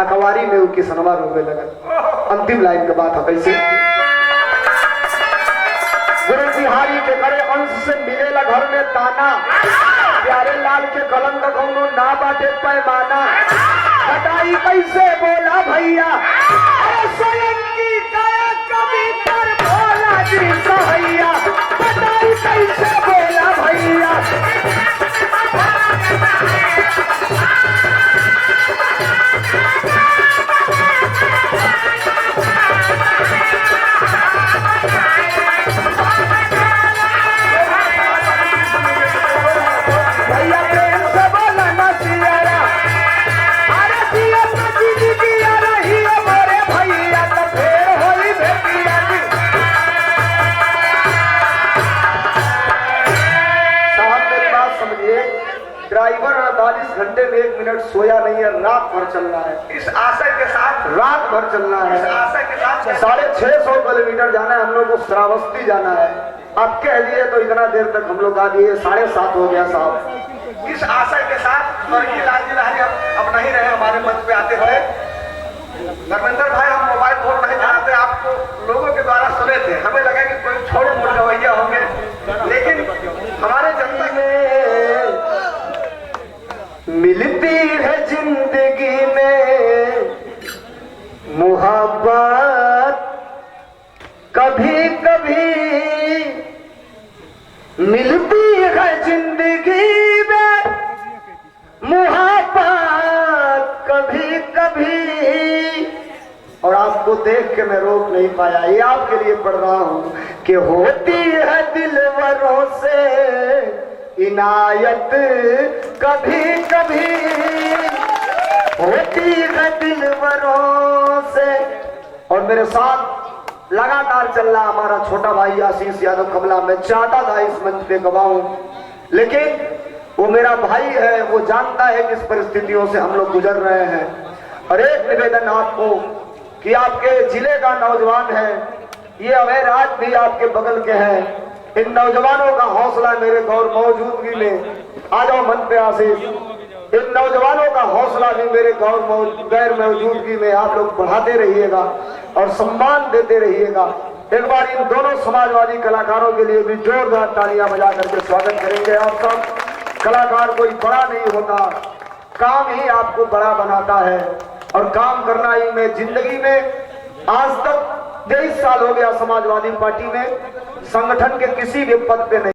अखबारी में उनकी सनवा रोने लगा। अंतिम लाइन के बात है कैसे गुरु बिहारी के करे अंश से मिलेला घर में दाना प्यारे लाल के कलम का कौनो ना बाटे पैमाना बताई कैसे बोला भैया अरे स्वयं की काया कभी पर भोला जी सहैया बताई कैसे बोला भैया। भैया प्रेम से बोला ना सियारा अरे जिया पति जी की आ रही है मोरे भैया तो फेर होई भेटिया की। साहब मेरी बात समझिए ड्राइवर 48 घंटे में 1 मिनट सोया नहीं है रात भर चल रहा है। इस आशय के साथ रात भर चलना है। इस आशय के साथ 650 किलोमीटर जाना है हम लोग को श्रावस्ती जाना है। आप कह लिए तो इतना देर तक हम लोग आ दिए 7:30 हो गया साहब। इस आशय के साथ स्वर्गीय लालजी लाहिरी अब नहीं रहे हमारे मंच पे आते हुए। धर्मेंद्र भाई हम मोबाइल फोन नहीं जानते आपको लोगों के द्वारा सुने थे हमें लगा कि कोई छोटे मोटे रवैया होंगे लेकिन हमारे जनता में मिलती है जिंदगी में मोहब्बत कभी कभी मिलती है जिंदगी में मोहब्बत कभी कभी। और आपको देख के मैं रोक नहीं पाया ये आपके लिए पढ़ रहा हूं कि होती है दिलवरों से इनायत कभी कभी होती है दिलवरों से। और मेरे साथ लगातार चल रहा हमारा छोटा भाई आशीष यादव कमला। मैं चाहता था इस मंच पे गवाऊं लेकिन वो मेरा भाई है वो जानता है किस परिस्थितियों से हम लोग गुजर रहे हैं। और एक निवेदन आपको कि आपके जिले का नौजवान है ये अवैराज भी आपके बगल के हैं इन नौजवानों का हौसला मेरे गौर मौजूदगी में आ जाओ मन पे आशीष इन नौजवानों का हौसला भी मेरे गैर मौजूदगी में आप लोग बढ़ाते रहिएगा और सम्मान देते रहिएगा। एक बार इन दोनों समाजवादी कलाकारों के लिए भी जोरदार तालियां बजा करके स्वागत करेंगे। आप सब कलाकार कोई बड़ा नहीं होता काम ही आपको बड़ा बनाता है और काम करना ही मैं जिंदगी में आज तक 23 साल हो गया समाजवादी पार्टी में संगठन के किसी भी पद पे नहीं